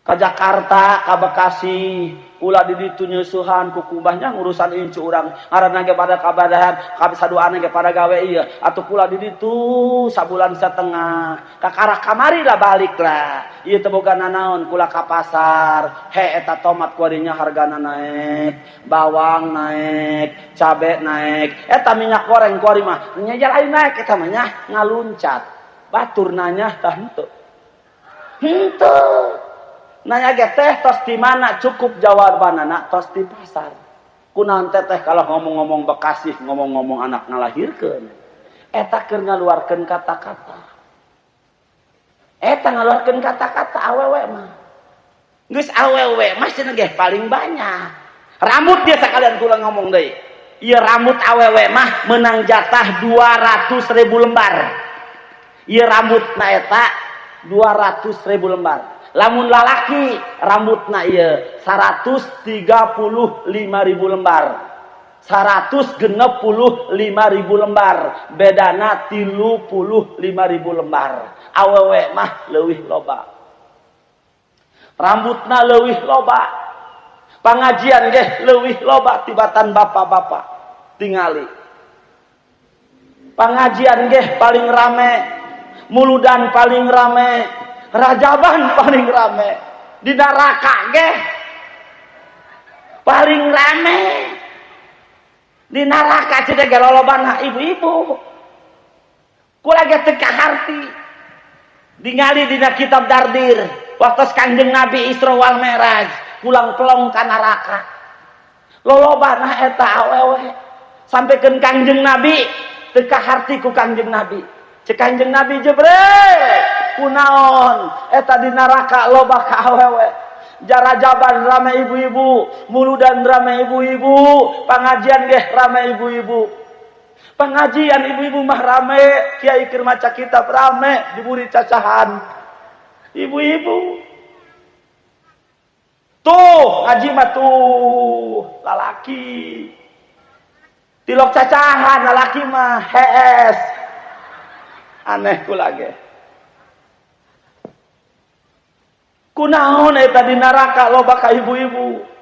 Ka Jakarta, ka Bekasi, kula di ditu nyeusuhan ku kubahnya ngurusan incu urang. Ngaranna ge pada kabadahan, kasaduana ge pada gawe ieu. Atuh kula di ditu sabulan satengah. Kakara kamari lah balik lah. Ieu teh boga nanaon kula ka pasar. Eta tomat kuarinya hargana naik, bawang naik, cabe naik. Eta minyak goreng kuari mah nya lain naik eta mah nya ngaluncat. Batur nanya tah henteu. Henteu. Nanya ge teh tos di mana cukup jawabanana tos di pasar. Kunaon teteh kalau ngomong-ngomong Bekasi, ngomong-ngomong anak ngalahirkeun. Eta keur ngaluarkeun kata-kata. Eta ngaluarkeun kata-kata awewe mah. Geus awewe mah cenah ge paling banyak. Rambut dia sakalian kula ngomong deui. Ieu rambut awewe mah menang jatah 200.000 lembar. Ieu rambutna eta 200.000 lembar. Lamun lalaki rambutna ieu 135.000 lembar. 165.000 lembar. Bedana 35.000 lembar. Awewe mah leuwih loba. Rambutna leuwih loba. Pangajian ge leuwih loba tibatan bapak-bapak. Tingali. Pangajian ge paling rame. Muludan paling rame. Rajaban paling rame. Di neraka ge paling rame. Di neraka cenah ge lolobana ibu-ibu. Kula ge teu kaharti. Ningali dina kitab Dardir, waktu Kanjeng Nabi Isra wal Mi'raj, pulang pelong ka neraka. Lolobana eta awewe. Sampikeun Kanjeng Nabi teu kaharti ku Kanjeng Nabi. Cek Kanjeng Nabi Jibril, kunaon eta di neraka loba ka awewe. Jarajaban rame ibu-ibu, muludan rame ibu-ibu, pengajian ge rame ibu-ibu. Pengajian ibu-ibu mah rame, kiai keur maca kitab rame, diburi cacahan. Ibu-ibu. Tuh, ngaji mah tuh, lalaki. Tilok cacahan lalaki mah hees. Aneh kula ge. Kunaon eta di neraka loba ka ibu-ibu.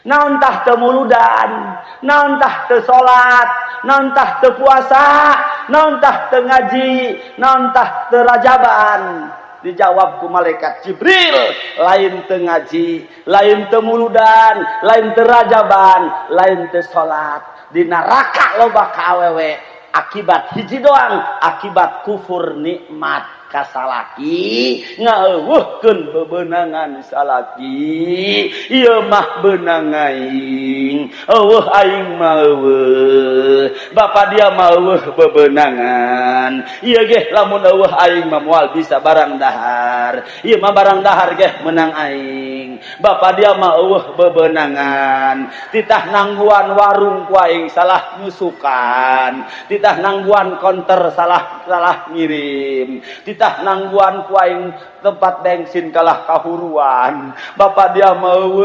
Naon tah teu muludan, naon tah teu salat, naon tah teu puasa, naon tah teu ngaji, naon tah teu rajaban. Dijawab ku malaikat Jibril, lain teu ngaji, lain teu muludan, lain teu rajaban, lain teu salat. Di neraka loba ka awewe. Akibat hiji doang, akibat kufur nikmat kasalaki, ngeuweuhkeun bebenangan salaki. Ieu mah beunang aing, eueuh aing mah eueuh, bapa dia mah eueuh bebenangan. Ieu ge lamun eueuh aing mah moal bisa barang dahar. Ieu mah barang dahar ge menang aing. Bapa dia mah eueuh bebenangan. Titah nangguan warung ku aing salah nyusukan. Titah nangguan konter salah ngirim. Titah nangguan ku aing tempat bensin kalah kahuruan. Bapak dia mau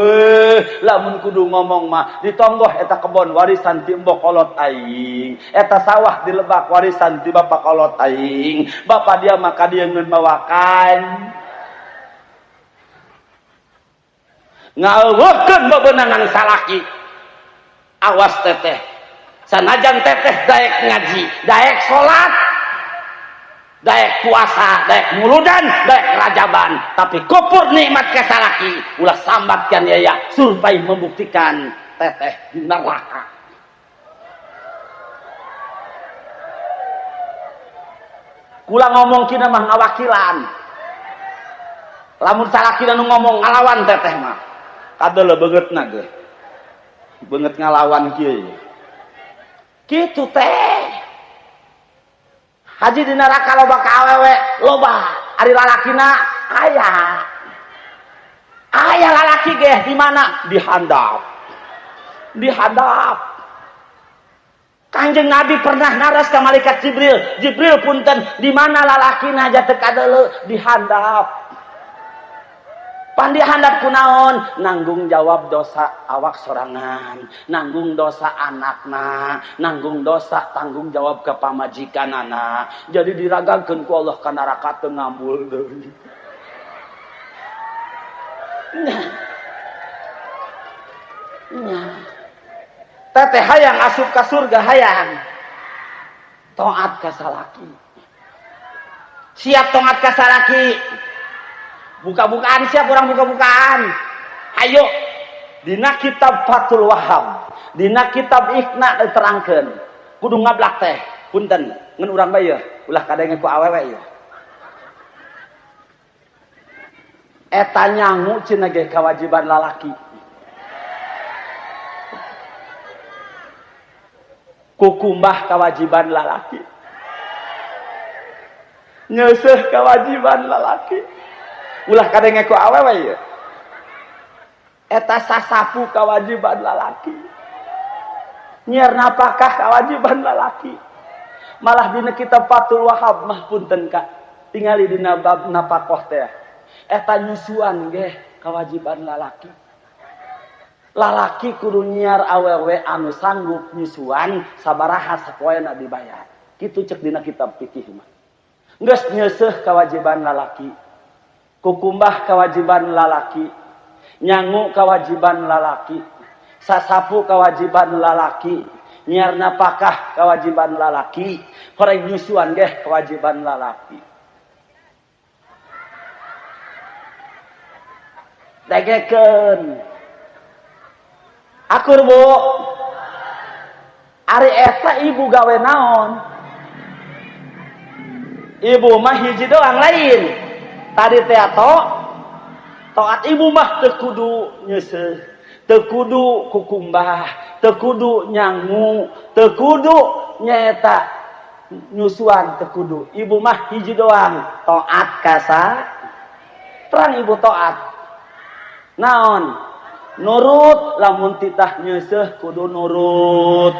lamun kudu ngomong mah ditonggoh eta kebon warisan ti embok kolot aing. Eta sawah di Lebak warisan ti bapak kolot aing. Bapak dia mah kadieun mawakan. Ngaweuhkeun bebenangan salaki. Awas teteh. Sanajan teteh daek ngaji, daek salat. daek puasa, daek muludan, daek rajaban, tapi kupur nikmat kasalaki ulah sambat kan ya survei membuktikan teteh di neraka. Kula ngomong kina mah ngawakilan, lamun salaki nu ngomong ngalawan teteh mah kadeuleu beungeutna ge beungeut ngalawan kieu kitu teh. Haji di neraka loba ka awewe loba, ari lalakina aya lalaki ge di mana? Dihandap Kanjeng Nabi pernah naras ka malaikat Jibril punten di mana lalakina aja teu kadeuleu dihandap. Pan dihandap kunaon? Nanggung jawab dosa awak sorangan, nanggung dosa anakna, nanggung dosa tanggung jawab ke pamajikanana. Jadi diragakeun ku Allah ka neraka teu ngambul deui. Teteh hayang asup ka surga hayang. Taat ka salaki. Siap taat ka salaki. Buka-bukaan siap orang buka-bukaan. Ayo dina kitab Fathul Wahhab, dina kitab Iqna diterangkeun. Kudu ngablak teh. Punten, ngan urang bae ulah kadenge ku awewe ieu. Eta nyangu cenah ge kewajiban lalaki. Kukumbah kewajiban lalaki. Nyeuseuh kewajiban lalaki. Ulah kadenge ku awewe ieu. Eta sasapu kewajiban lalaki. Nyiar napakah kewajiban lalaki. Malah dina kitab Fathul Wahhab mah punten Kak. Tingali dina bab napakoh teh. Eta nyusuan ge kewajiban lalaki. Lalaki kudu nyiar awewe anu sanggup nyusuan sabaraha sapoena dibayar. Kitu cek dina kitab fikih mah. Geus nyeuseuh kewajiban lalaki. Kukumbah kewajiban lalaki, nyangu kewajiban lalaki, sasapu kewajiban lalaki, nyiar napakah kewajiban lalaki, horeng nyusuan ge kewajiban lalaki. Dagekeun. Akur Bu. Ari eta ibu gawe naon? Ibu mah hiji doang lain. Tadi teh taat ibu mah teu kudu nyeuseuh, teu kudu kukumbah, teu kudu nyangu, teu kudu nyaeta nyusuan, teu kudu. Ibu mah hiji doang, taat kasa. Terang ibu taat. Naon? Nurut, lamun titah nyeuseuh kudu nurut.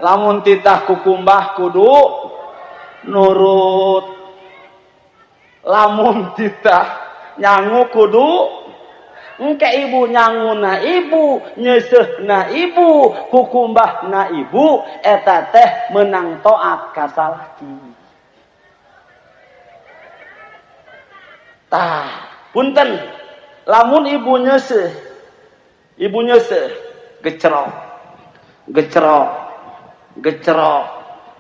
Lamun titah kukumbah kudu nurut. Lamun titah nyangu kudu engke ibu nyanguna ibu, nyeuseuhna ibu, kukumbahna ibu, eta teh meunang taat ka salaki. Tah, punten, lamun ibu nyeuseuh gecrok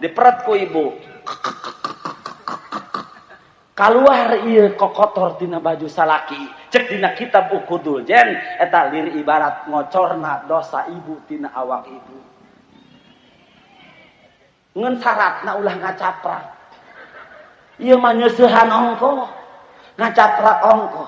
diperet ku ibu. Kaluar ieu kokotor tina baju salaki. Cek dina kitab Ukudul Jen eta lir ibarat ngocorna dosa ibu tina awak ibu. Ngeun syaratna ulah ngacaprak. Ieu mah nyeusehan ongko. Ngacaprak ongko.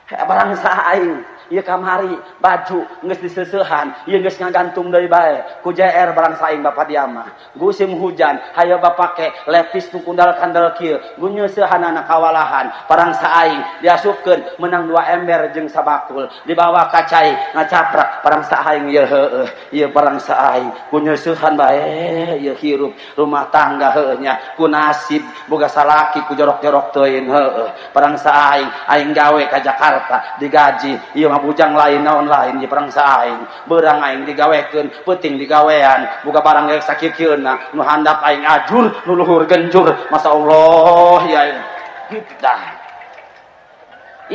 Barang saha aing ieu kamari baju geus diseusehan, ieu geus ngagantung deui bae. Ku JR barang saing Bapak dia mah. Musim hujan, hayo bapake lepis nu kundal-kandal kieu. Gu nyeusehanana kawalahan, barang saing diasupkeun menang 2 ember jeung sabakul. Dibawa ka cai ngacaprak barang saing ieu heueuh. Ieu barang saing ku nyeusehan bae ieu hirup rumah tangga heueuh nya. Ku nasib boga salaki ku jorok-jorok teuing heueuh. Barang saing aing gawe ka Jakarta digaji ieu bujang lain naon lain di perang saing beurang aing digawekeun peuting digawean boga barang geus sakieuna nu handap aing ajur nu luhur genjur masyaallah ya kitu dah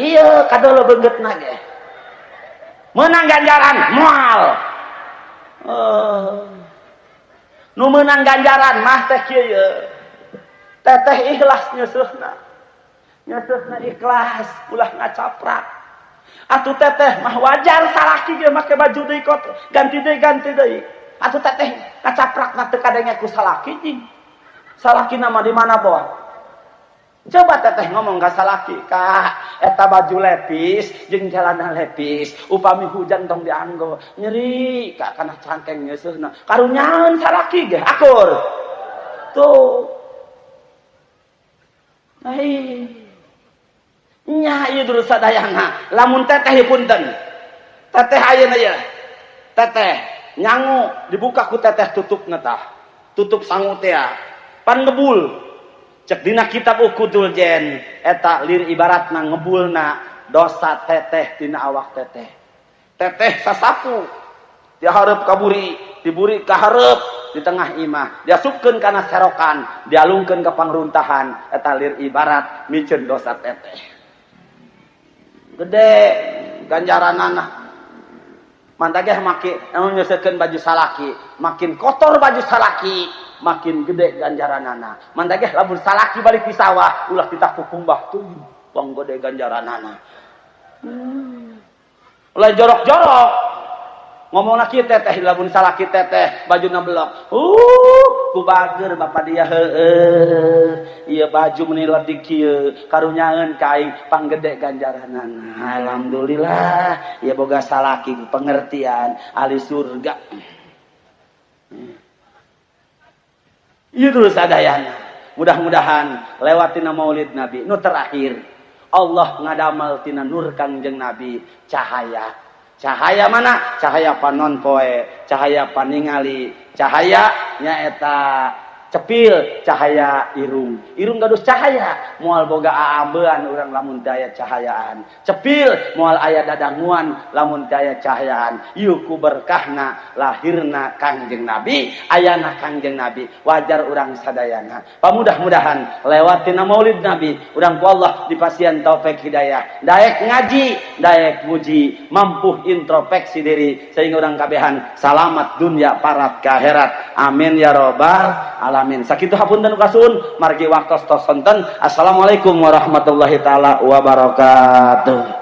ieu kadola beungeutna ge meunang ganjaran moal nu meunang ganjaran mah teh kieu Teteh ikhlas nyeuseuna. Nyeuseuna ikhlas ulah ngacaprak. Atuh teteh mah wajar salaki ge make baju deui kot ganti deui. Atuh teteh ngacaprak na teu kadenge ku salaki jing. Salaki nama di mana boa? Coba teteh ngomong ka salaki, "Kak, eta baju lepis jeung celana lepis, upami hujan tong dianggo. Nyeri Kak kana cangkeng nyeuseuna. Karunyaeun salaki ge akur." Tuh. Ai. Nya ieu dulu sadayana. Lamun teteh punten. Teteh ayeuna ieu. Teteh nyangu dibuka ku teteh tutupna tah. Tutup sangu teh. Pan ngebul. Cek dina kitab Ukudul Jen eta lir ibaratna ngebulna dosa teteh tina awak teteh. Teteh sasapu dia hareup kaburi, diburi ka hareup di tengah imah, diasupkeun kana serokan, dialungkeun ka pangruntahan, eta lir ibarat miceun dosa teteh. Gede ganjaranana. Mantageh make anu nyeusekeun baju salaki, makin kotor baju salaki, makin gede ganjaranana. Mantageh lamun salaki balik di sawah, ulah kita kukumbah tuh, bang gede ganjaranana. Ulah jorok-jorok. Ngomongna kieu teteh lamun salaki teteh bajuna belok. Ku bager bapak dia heueuh. Ieu baju meuni leutik kieu, karunyaeun ka aing panggede ganjaranana. Alhamdulillah, ieu boga salaki pengertian ahli surga. Ieu dulu sadayana. Mudah-mudahan lewat tina Maulid Nabi nu terakhir Allah ngadamel tina nur Kangjeng Nabi cahaya. Cahaya mana? Cahaya panon poe, cahaya paningali, cahaya nyaeta cepil, cahaya irung. Irung gadus cahaya, moal boga aambean urang lamun daya cahayaan. Cepil moal aya dadanguan lamun daya cahayaan. Ieu ku berkahna lahirna Kangjeng Nabi, ayana Kangjeng Nabi. Wajar urang sadayana. Pamudah-mudahan lewat tina Maulid Nabi, urang ku Allah dipasian taufik hidayah. Daek ngaji, daek muji, mampu introspeksi diri sehingga urang kabehan salamat dunya parat ka akhirat. Amin ya rabbal alamin. Sakitu hapunten kasun margi waktos tos sonten. Assalamualaikum warahmatullahi taala wabarakatuh.